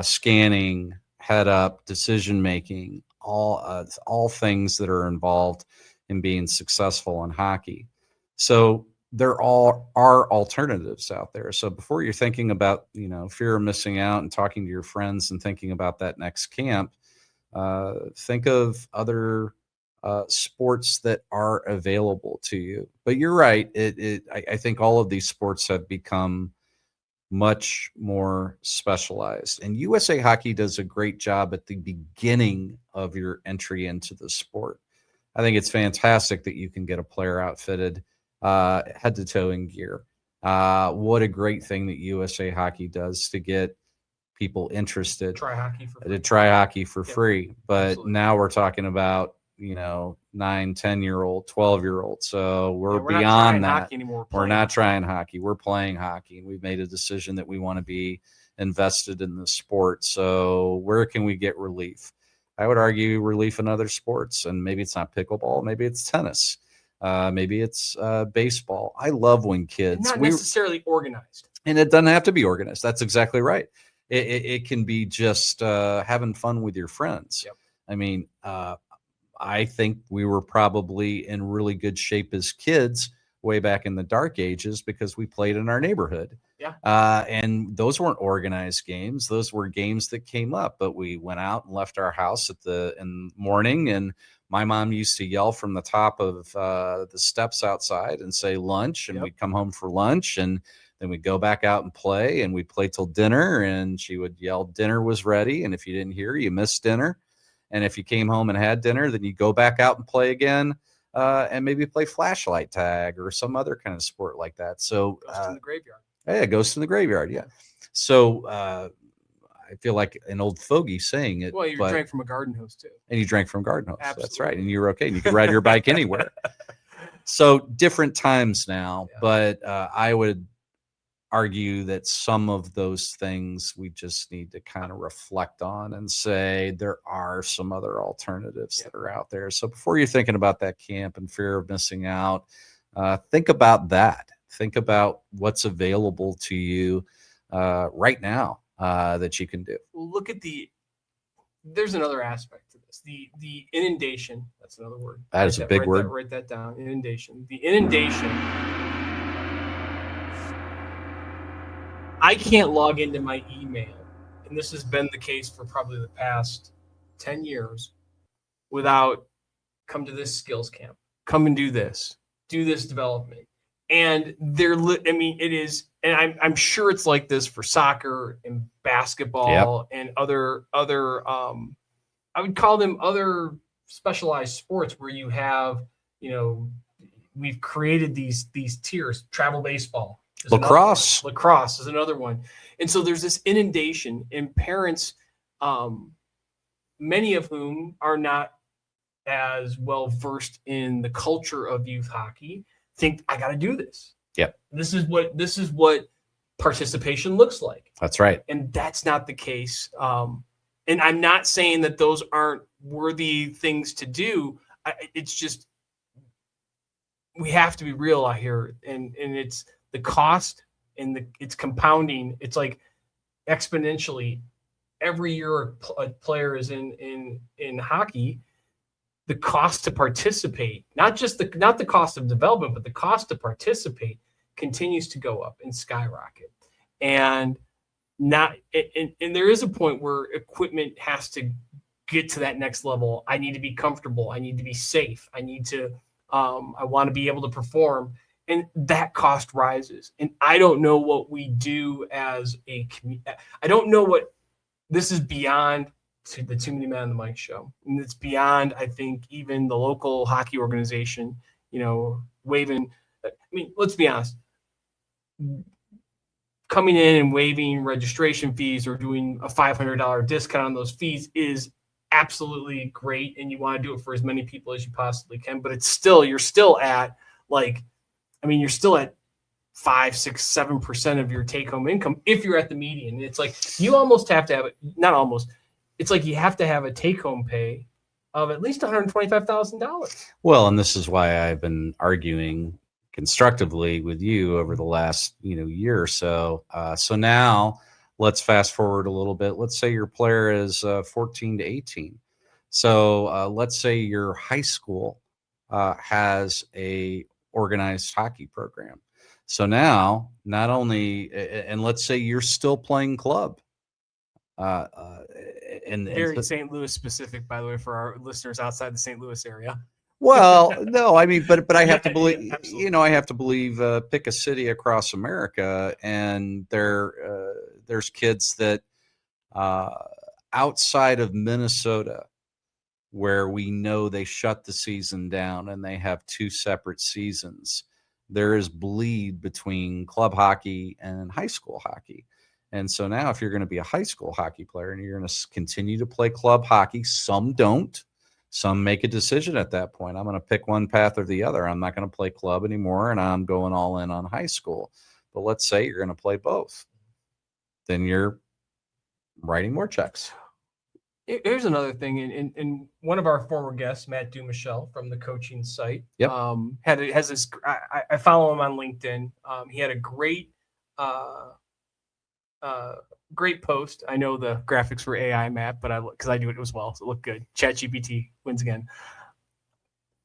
scanning, head up, decision making, all things that are involved in being successful in hockey. So there all are alternatives out there. So before you're thinking about, fear of missing out and talking to your friends and thinking about that next camp, think of other sports that are available to you. But you're right. I think all of these sports have become much more specialized, and USA Hockey does a great job at the beginning of your entry into the sport. I think it's fantastic that you can get a player outfitted head to toe in gear. What a great thing that USA Hockey does to get people interested Try hockey for free. free. But Absolutely. now we're talking about 9, 10-year-old, 12-year-old. So we're not beyond trying that hockey anymore. We're not trying hockey. We're playing hockey, and we've made a decision that we want to be invested in the sport. So where can we get relief? I would argue relief in other sports, and maybe it's not pickleball, maybe it's tennis, maybe it's baseball. I love when kids not necessarily organized, and it doesn't have to be organized. That's exactly right. It can be just having fun with your friends. Yep. I mean, I think we were probably in really good shape as kids way back in the dark ages because we played in our neighborhood. Yeah. And those weren't organized games. Those were games that came up, but we went out and left our house in the morning, and my mom used to yell from the top of the steps outside and say lunch, and Yep. we'd come home for lunch, and then we'd go back out and play, and we'd play till dinner, and she would yell dinner was ready. And if you didn't hear, you missed dinner. And if you came home and had dinner, then you go back out and play again, and maybe play flashlight tag or some other kind of sport like that. So Ghost in the graveyard. Yeah, Ghost in the Graveyard. Yeah. So I feel like an old fogey saying it. Well, you drank from a garden hose too. And you drank from a garden hose. Absolutely. That's right. And you were okay. And you could ride your bike anywhere. So different times now, Yeah. But I would argue that some of those things we just need to kind of reflect on and say there are some other alternatives that are out there. So before you're thinking about that camp and fear of missing out, think about that. Think about what's available to you right now that you can do. Well, look at there's another aspect to this. The inundation, that's another word. That is a big word. Write that down. Inundation. The inundation. I can't log into my email, and this has been the case for probably the past 10 years, without come to this skills camp, come and do this development. And it is, and I'm sure it's like this for soccer and basketball and other I would call them other specialized sports where you have, we've created these tiers. Travel baseball. Lacrosse is another one. And so there's this inundation, and parents, many of whom are not as well versed in the culture of youth hockey, think I got to do this. Yep. This is what participation looks like. That's right. And that's not the case. And I'm not saying that those aren't worthy things to do. It's just we have to be real out here, and it's the cost and it's compounding. It's like exponentially every year a player is in hockey. The cost to participate, not the cost of development, but the cost to participate continues to go up and skyrocket. And there is a point where equipment has to get to that next level. I need to be comfortable. I need to be safe. I need to, I want to be able to perform. And that cost rises. And I don't know what we do as a community. I don't know what this is beyond to the Too Many Men on the Mic show. And it's beyond, I think, even the local hockey organization, waiving. I mean, let's be honest. Coming in and waiving registration fees or doing a $500 discount on those fees is absolutely great. And you want to do it for as many people as you possibly can. But you're still at 5, 6, 7% of your take home income if you're at the median. It's like you almost have to have it, not almost. It's like you have to have a take-home pay of at least $125,000. Well, and this is why I've been arguing constructively with you over the last year or so. So now let's fast forward a little bit. Let's say your player is 14 to 18. So let's say your high school has a organized hockey program. So now, not only, and let's say you're still playing club. Very St. Louis specific, by the way, for our listeners outside the St. Louis area. Well, no, I mean, but I have to believe, Yeah, I have to believe, pick a city across America, and there's kids that outside of Minnesota, where we know they shut the season down and they have 2 separate seasons. There is bleed between club hockey and high school hockey. And so now if you're going to be a high school hockey player and you're going to continue to play club hockey, some don't. Some make a decision at that point. I'm going to pick one path or the other. I'm not going to play club anymore, and I'm going all in on high school. But let's say you're going to play both. Then you're writing more checks. Here's another thing. And one of our former guests, Matt Dumichel from the coaching site, Yep. has this. I follow him on LinkedIn. He had a great post. I know the graphics were AI, Matt, but because I do it as well, so it looked good. ChatGPT wins again.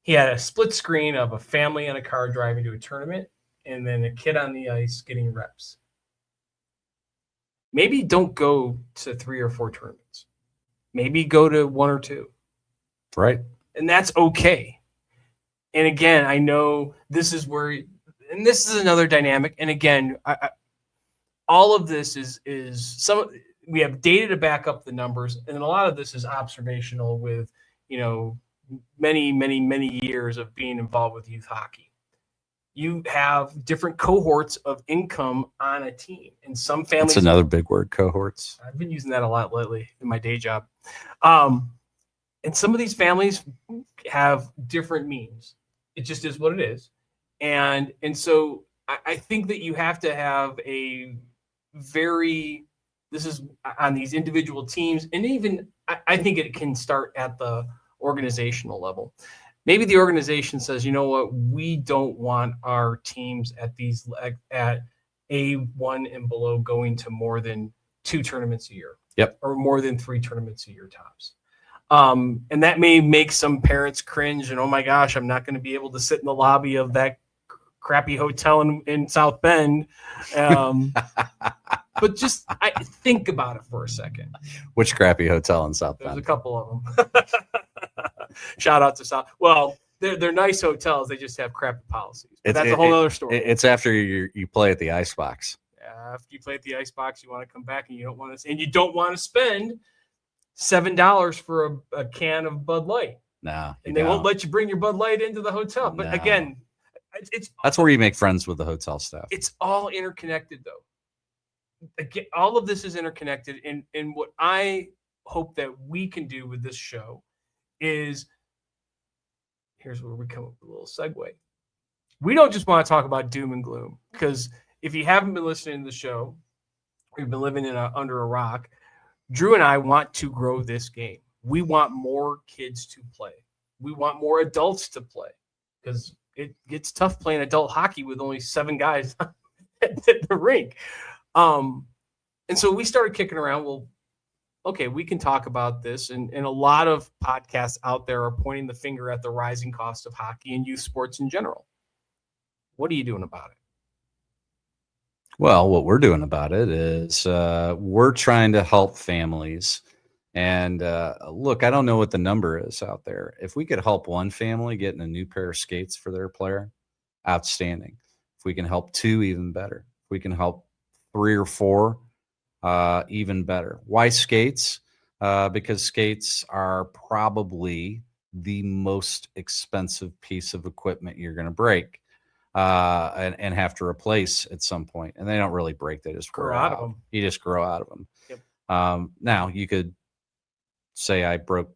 He had a split screen of a family in a car driving to a tournament, and then a kid on the ice getting reps. Maybe don't go to 3 or 4 tournaments. Maybe go to 1 or 2. Right. And that's okay. And again, I know this is where, and this is another dynamic. And again, all of this is we have data to back up the numbers, and a lot of this is observational with many years of being involved with youth hockey. You have different cohorts of income on a team, and some families. That's another big word, cohorts. I've been using that a lot lately in my day job. And some of these families have different means. It just is what it is. And so I think that you have to have this is on these individual teams. And even I think it can start at the organizational level. Maybe the organization says, you know what, we don't want our teams at A1 and below going to more than 2 tournaments a year. Yep. Or more than 3 tournaments a year tops. And that may make some parents cringe and, oh my gosh, I'm not going to be able to sit in the lobby of that crappy hotel in South Bend. But just think about it for a second. Which crappy hotel in South Bend? There's a couple of them. Shout out to South. Well, they're nice hotels. They just have crappy policies. That's a whole other story. It's after you play at the Icebox. After you play at the Icebox, you want to come back and you don't want to spend $7 for a can of Bud Light. No, and they won't let you bring your Bud Light into the hotel. But again, that's where you make friends with the hotel staff. It's all interconnected, though. Again, all of this is interconnected. And what I hope that we can do with this show is, here's where we come up with a little segue. We don't just want to talk about doom and gloom, because if you haven't been listening to the show, or you've been living under a rock, Drew and I want to grow this game. We want more kids to play. We want more adults to play, because it gets tough playing adult hockey with only 7 guys at the rink. And so we started kicking around. Well, okay, we can talk about this. And a lot of podcasts out there are pointing the finger at the rising cost of hockey and youth sports in general. What are you doing about it? Well, what we're doing about it is we're trying to help families. And look, I don't know what the number is out there. If we could help one family getting a new pair of skates for their player, outstanding. If we can help 2, even better. If we can help 3 or 4, even better. Why skates? Because skates are probably the most expensive piece of equipment you're going to break and have to replace at some point. And they don't really break; they just grow out of them. You just grow out of them. Yep. Now you could say I broke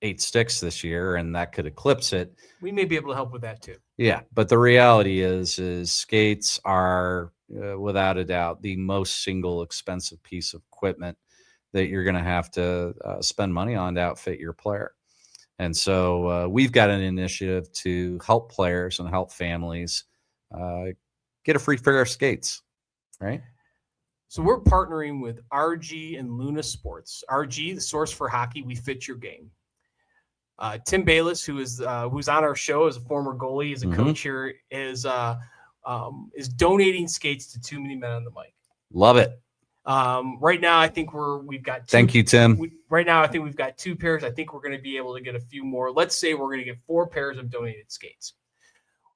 8 sticks this year, and that could eclipse it. We may be able to help with that too. Yeah, but the reality is skates are without a doubt the most single expensive piece of equipment that you're going to have to spend money on to outfit your player. And so we've got an initiative to help players and help families get a free pair of skates, right? So we're partnering with RG and Luna Sports. RG, the source for hockey, we fit your game. Tim Bayless, who's on our show as a former goalie, as a coach here, is donating skates to Too Many Men on the Mic. Love it. Right now, I think we've got 2. Thank you, Tim. Right now, I think we've got 2 pairs. I think we're going to be able to get a few more. Let's say we're going to get 4 pairs of donated skates.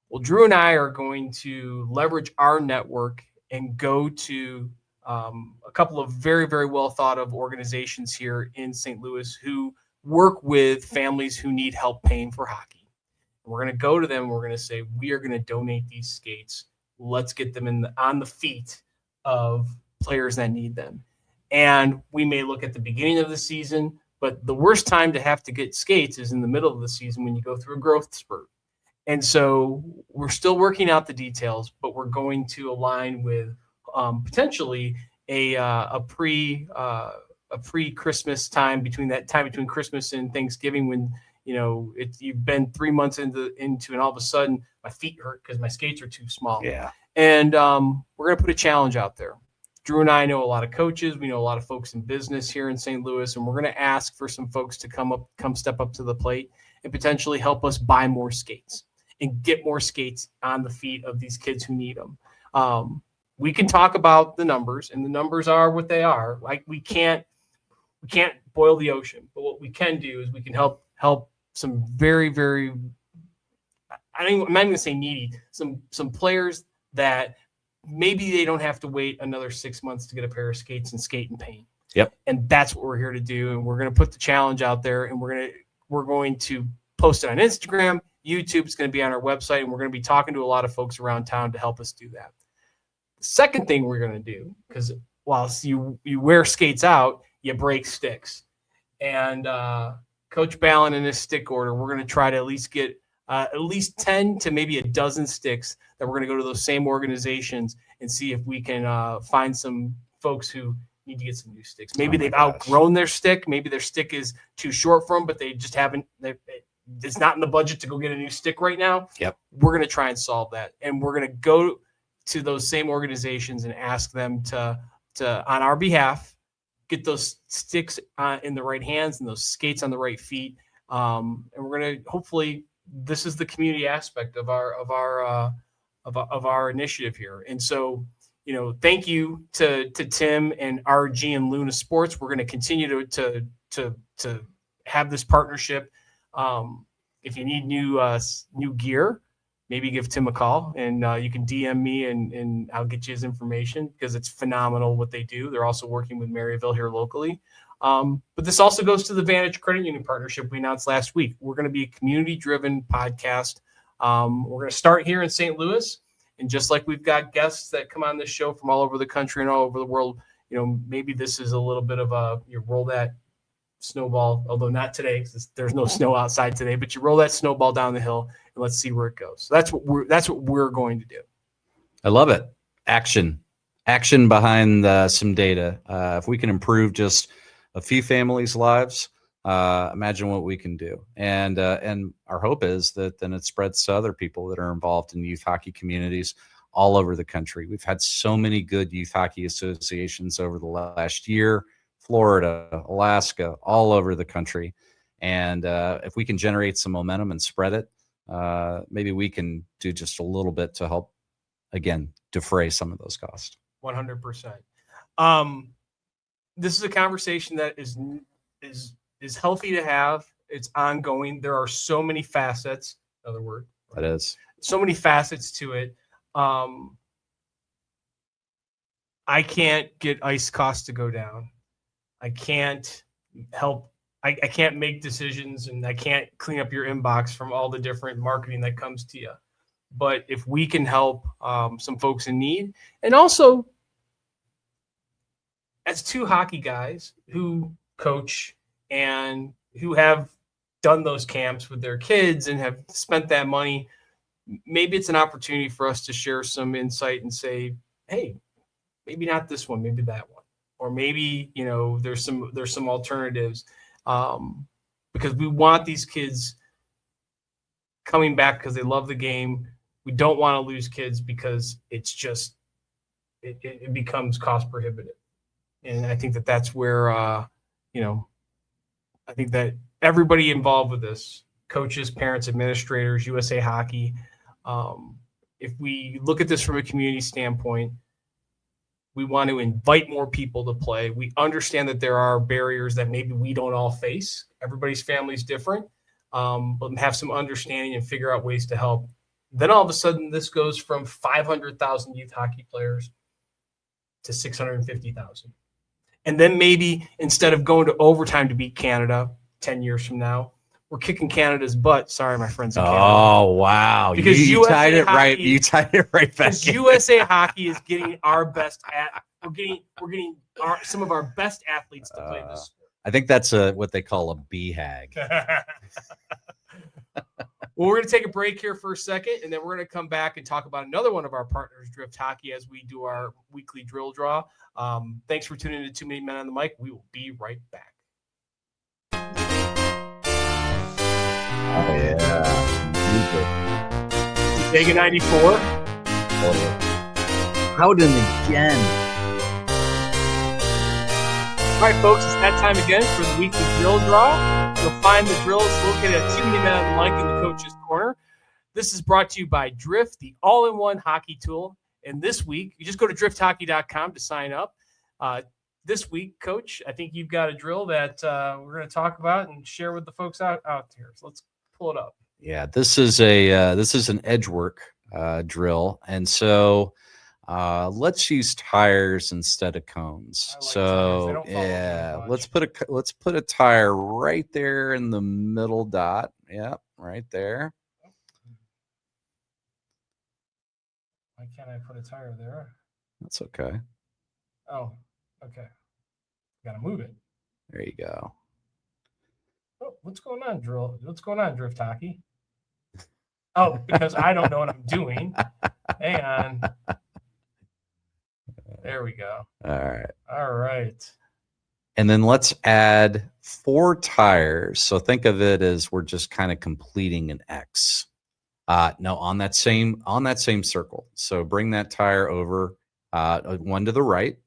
Well, Drew and I are going to leverage our network and go to a couple of very, very well thought of organizations here in St. Louis who work with families who need help paying for hockey. We're going to go to them. We're going to say, we are going to donate these skates. Let's get them on the feet of players that need them. And we may look at the beginning of the season, but the worst time to have to get skates is in the middle of the season when you go through a growth spurt. And so we're still working out the details, but we're going to align with potentially a pre-Christmas time, between Christmas and Thanksgiving, when you've been 3 months into and all of a sudden my feet hurt because my skates are too small. Yeah. And we're going to put a challenge out there. Drew and I know a lot of coaches. We know a lot of folks in business here in St. Louis, and we're going to ask for some folks to come step up to the plate and potentially help us buy more skates and get more skates on the feet of these kids who need them. We can talk about the numbers, and the numbers are what they are. Like we can't boil the ocean, but what we can do is we can help some very, very, I'm not even going to say needy, some players that maybe they don't have to wait another 6 months to get a pair of skates and skate in pain. Yep. And that's what we're here to do. And we're going to put the challenge out there, and we're going to post it on Instagram. YouTube is going to be on our website, and we're going to be talking to a lot of folks around town to help us do that. The second thing we're going to do, because whilst you wear skates out, you break sticks. And Coach Ballin in his stick order, we're going to try to at least get at least 10 to maybe a dozen sticks that we're going to go to those same organizations and see if we can find some folks who need to get some new sticks. Maybe they've outgrown their stick. Maybe their stick is too short for them, but they just haven't. It's not in the budget to go get a new stick right now. Yep. We're going to try and solve that. And we're going to go to those same organizations and ask them to on our behalf, get those sticks in the right hands and those skates on the right feet. And we're going to hopefully, this is the community aspect of our initiative here. And so, thank you to Tim and RG and Luna Sports. We're going to continue to have this partnership. If you need new gear, maybe give Tim a call, and you can DM me and I'll get you his information, because it's phenomenal what they do. They're also working with Maryville here locally. But this also goes to the Vantage Credit Union partnership we announced last week. We're going to be a community-driven podcast. We're going to start here in St. Louis, and just like we've got guests that come on this show from all over the country and all over the world, maybe this is a little bit of you roll that snowball, although not today because there's no snow outside today, but you roll that snowball down the hill and let's see where it goes. So that's what we're going to do. I love it. Action behind some data. If we can improve just a few families' lives, Imagine what we can do. And our hope is that then it spreads to other people that are involved in youth hockey communities all over the country. We've had so many good youth hockey associations over the last year, Florida, Alaska, all over the country. And if we can generate some momentum and spread it, maybe we can do just a little bit to help, again, defray some of those costs. 100%. This is a conversation that is healthy to have. It's ongoing. There are so many facets. Another word. Right? That is. So many facets to it. I can't get ice costs to go down. I can't help. I can't make decisions, and I can't clean up your inbox from all the different marketing that comes to you. But if we can help some folks in need, and also as two hockey guys who coach and who have done those camps with their kids and have spent that money, maybe it's an opportunity for us to share some insight and say, hey, maybe not this one, maybe that one, or maybe, there's some alternatives, because we want these kids coming back because they love the game. We don't want to lose kids because it's just, it becomes cost prohibitive. And I think that's where, I think that everybody involved with this, coaches, parents, administrators, USA Hockey, if we look at this from a community standpoint, we want to invite more people to play. We understand that there are barriers that maybe we don't all face. Everybody's family is different, but have some understanding and figure out ways to help. Then all of a sudden, this goes from 500,000 youth hockey players to 650,000. And then maybe instead of going to overtime to beat Canada 10 years from now, we're kicking Canada's butt. Sorry, my friends in Canada. Oh, wow. Because you tied it hockey, right. You tied it right back. Because USA Hockey is getting our best we're getting some of our best athletes to play this sport. I think that's what they call a BHAG. Well, we're going to take a break here for a second, and then we're going to come back and talk about another one of our partners, Drift Hockey, as we do our weekly drill draw. Thanks for tuning in to Too Many Men on the Mic. We will be right back. Oh, yeah. Sega 94. Howden again. All right, folks, it's that time again for the weekly drill draw. You'll find the drills located at Too Many Men on the Mic in the Coach's Corner. This is brought to you by Drift, the all-in-one hockey tool. And this week, you just go to drifthockey.com to sign up. This week, Coach, I think you've got a drill that we're going to talk about and share with the folks out here. So let's pull it up. Yeah, this is an edge work drill, and so let's use tires instead of cones. So yeah, let's put a tire right there in the middle dot. Yep, right there. Why can't I put a tire there? That's okay. Oh, okay. Got to move it. There you go. Oh, what's going on, drill? What's going on, Drift Hockey? Oh, because I don't know what I'm doing. Hang on. There we go. All right. And then let's add 4 tires. So think of it as we're just kind of completing an X. No, on that same circle. So bring that tire over, one to the right.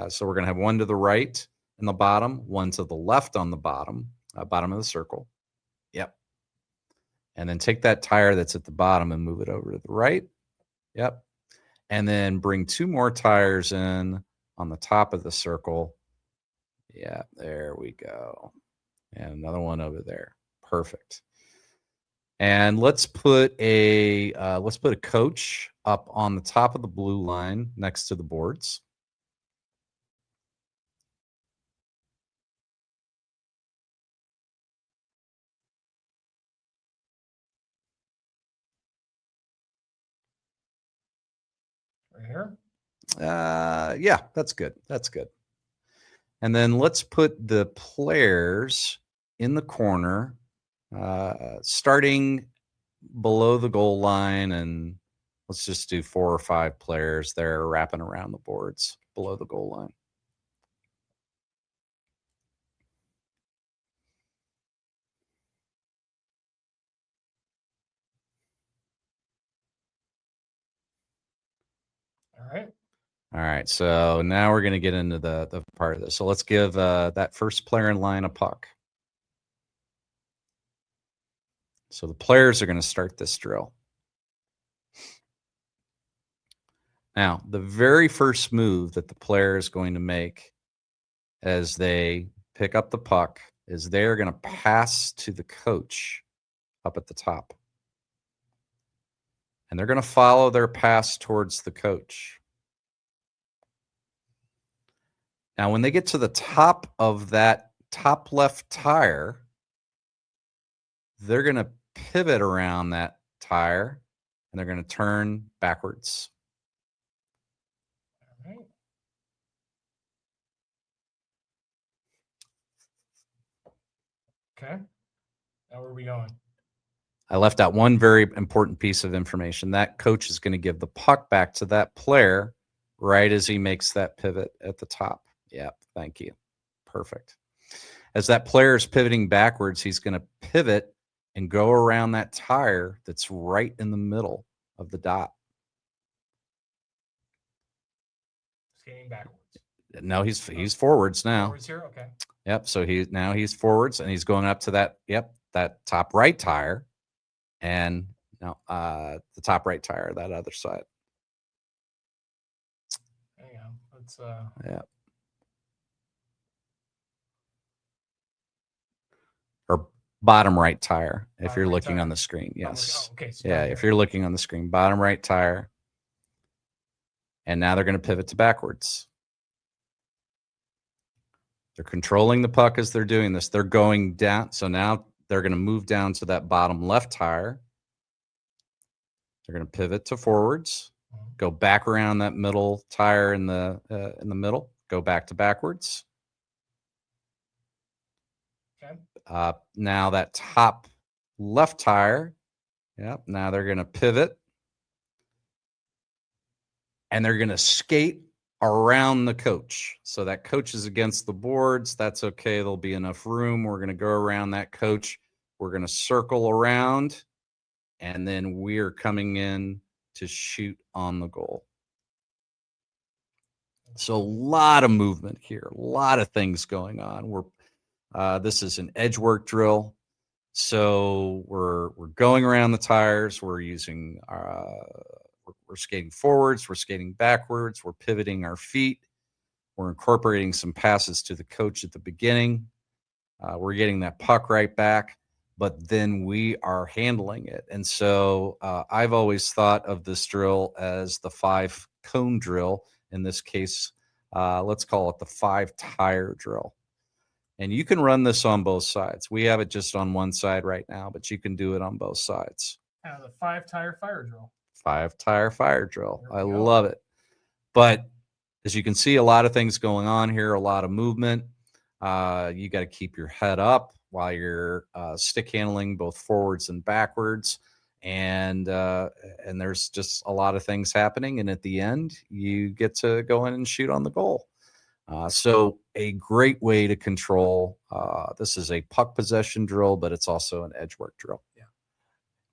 So we're going to have one to the right in the bottom, one to the left on the bottom of the circle. Yep. And then take that tire that's at the bottom and move it over to the right. Yep. And then bring 2 more tires in on the top of the circle. Yeah, there we go. And another one over there. Perfect. And let's put a coach up on the top of the blue line next to the boards. Right here? Yeah, that's good. That's good. And then let's put the players in the corner, starting below the goal line, and let's just do 4 or 5 players there wrapping around the boards below the goal line. All right, so now we're going to get into the part of this. So let's give that first player in line a puck. So the players are going to start this drill. Now, the very first move that the player is going to make as they pick up the puck is they're going to pass to the coach up at the top. And they're going to follow their pass towards the coach. Now, when they get to the top of that top left tire, they're going to pivot around that tire and they're going to turn backwards. All right. Okay. Now where are we going? I left out one very important piece of information. That coach is going to give the puck back to that player right as he makes that pivot at the top. Yep, thank you. Perfect. As that player is pivoting backwards, he's going to pivot and go around that tire that's right in the middle of the dot. Skating backwards. No, he's forwards now. Forwards here? Okay. Yep, so he's forwards and he's going up to that, that top right tire. And now the top right tire, that other side. Hang on. Let's Yeah. Or bottom right tire if Bottom you're right looking tire? on the screen. Yes. Okay. So Yeah, if you're looking on the screen, bottom right tire. And now they're going to pivot to backwards. They're controlling the puck as they're doing this. They're going down. So now they're going to move down to that bottom left tire. They're going to pivot to forwards, go back around that middle tire in the middle, go back to backwards. Okay. Now that top left tire, now they're going to pivot and they're going to skate around the coach. So that coach is against the boards. That's okay. There'll be enough room. We're going to go around that coach. We're going to circle around. And then we're coming in to shoot on the goal. So a lot of movement here, a lot of things going on. This is an edge work drill. So we're going around the tires. We're using we're skating forwards. We're skating backwards. We're pivoting our feet. We're incorporating some passes to the coach at the beginning. We're getting that puck right back. But then we are handling it. And so I've always thought of this drill as the 5-cone drill. In this case, let's call it the 5-tire drill. And you can run this on both sides. We have it just on one side right now, but you can do it on both sides. The 5-tire fire drill. 5-tire fire drill. I There we go. love it. But as you can see, a lot of things going on here, a lot of movement. You got to keep your head up while you're stick handling both forwards and backwards. And there's just a lot of things happening. And at the end, you get to go in and shoot on the goal. So a great way to control. This is a puck possession drill, but it's also an edge work drill. Yeah.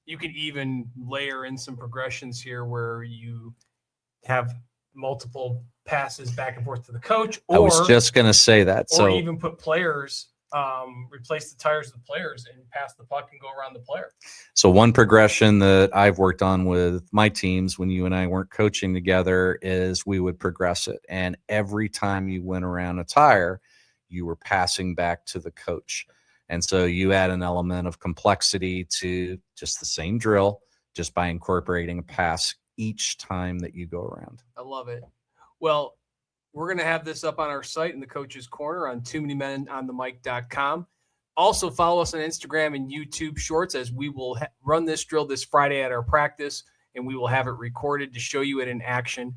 You can even layer in some progressions here where you have multiple passes back and forth to the coach. Or, I was just going to say that. Or So even put players, replace the tires of the players and pass the puck and go around the player. So one progression that I've worked on with my teams when you and I weren't coaching together is we would progress it. And every time you went around a tire, you were passing back to the coach. And so you add an element of complexity to just the same drill, just by incorporating a pass each time that you go around. I love it. Well, we're going to have this up on our site in the Coach's Corner on toomanymenonthemic.com. Also, follow us on Instagram and YouTube Shorts as we will run this drill this Friday at our practice, and we will have it recorded to show you it in action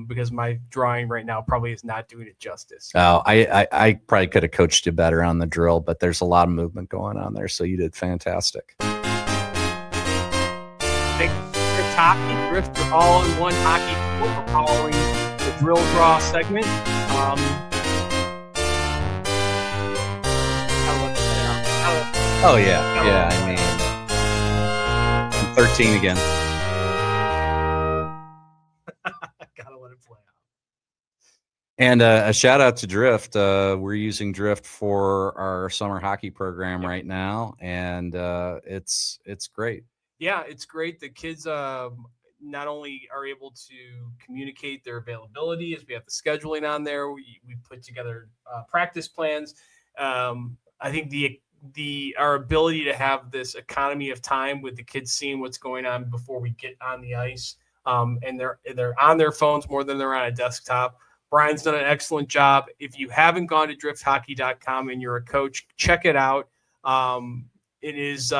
because my drawing right now probably is not doing it justice. Oh, I probably could have coached you better on the drill, but there's a lot of movement going on there, so you did fantastic. Hockey Drift are all in one hockey for following the drill draw segment. Oh yeah, I mean, I'm 13 again. Gotta let it play out. And a shout out to Drift. We're using Drift for our summer hockey program right now, and it's great. Yeah, it's great. The kids not only are able to communicate their availability as we have the scheduling on there. We put together practice plans. I think our ability to have this economy of time with the kids seeing what's going on before we get on the ice, and they're on their phones more than they're on a desktop. Brian's done an excellent job. If you haven't gone to drifthockey.com and you're a coach, check it out. It is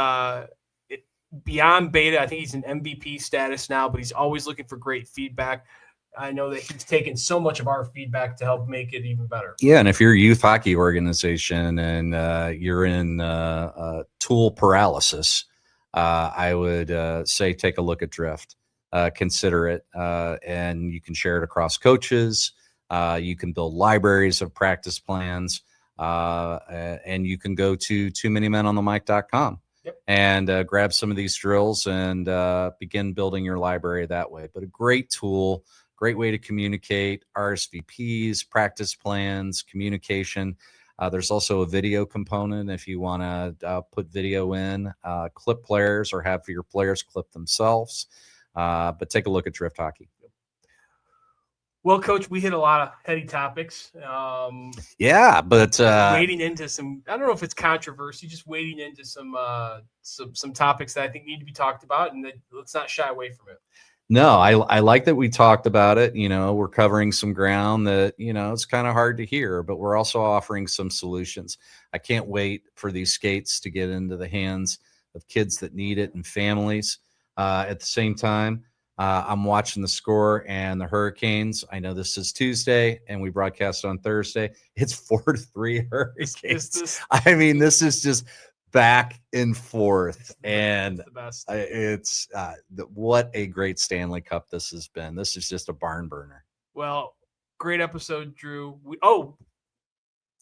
beyond beta. I think he's in MVP status now, but he's always looking for great feedback. I know that he's taken so much of our feedback to help make it even better. Yeah, and if you're a youth hockey organization and you're in tool paralysis, I would say take a look at Drift. Consider it, and you can share it across coaches. You can build libraries of practice plans, and you can go to toomanymenonthemic.com and grab some of these drills and begin building your library that way. But a great tool, great way to communicate RSVPs, practice plans, communication. There's also a video component if you want to put video in, clip players or have your players clip themselves. But take a look at Drift Hockey. Well, Coach, we hit a lot of heady topics. Yeah, but wading into some, I don't know if it's controversy, just wading into some topics that I think need to be talked about, and that let's not shy away from it. No, I like that we talked about it. You know, we're covering some ground that, you know, it's kind of hard to hear, but we're also offering some solutions. I can't wait for these skates to get into the hands of kids that need it and families. At the same time, I'm watching the score and the Hurricanes. I know this is Tuesday and we broadcast on Thursday. It's 4-3 Hurricanes. I mean, this is just back and forth, and it's what a great Stanley Cup this has been. This is just a barn burner. Well, great episode, Drew.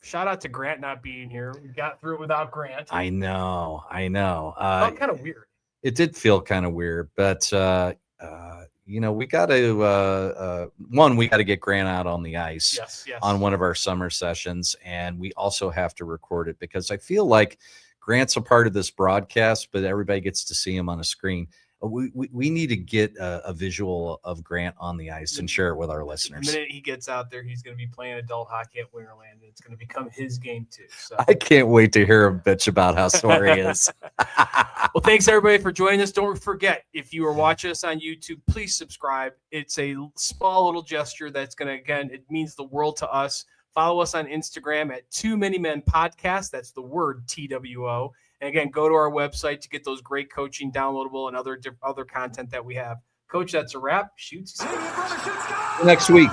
Shout out to Grant not being here. We got through it without Grant. I know. Felt kind of weird. It did feel kind of weird, but you know, we got to we got to get Grant out on the ice on one of our summer sessions, and we also have to record it because I feel like Grant's a part of this broadcast, but everybody gets to see him on a screen. We need to get a visual of Grant on the ice and share it with our listeners. The minute he gets out there, he's going to be playing adult hockey at Winterland, and it's going to become his game too. So I can't wait to hear him bitch about how sore he is. Well, thanks everybody for joining us. Don't forget, if you are watching us on YouTube, please subscribe. It's a small little gesture that's going to, again, it means the world to us. Follow us on Instagram at Too Many Men Podcast. That's the word TWO. And again, go to our website to get those great coaching downloadable and other content that we have. Coach, that's a wrap. Shoots. Next week.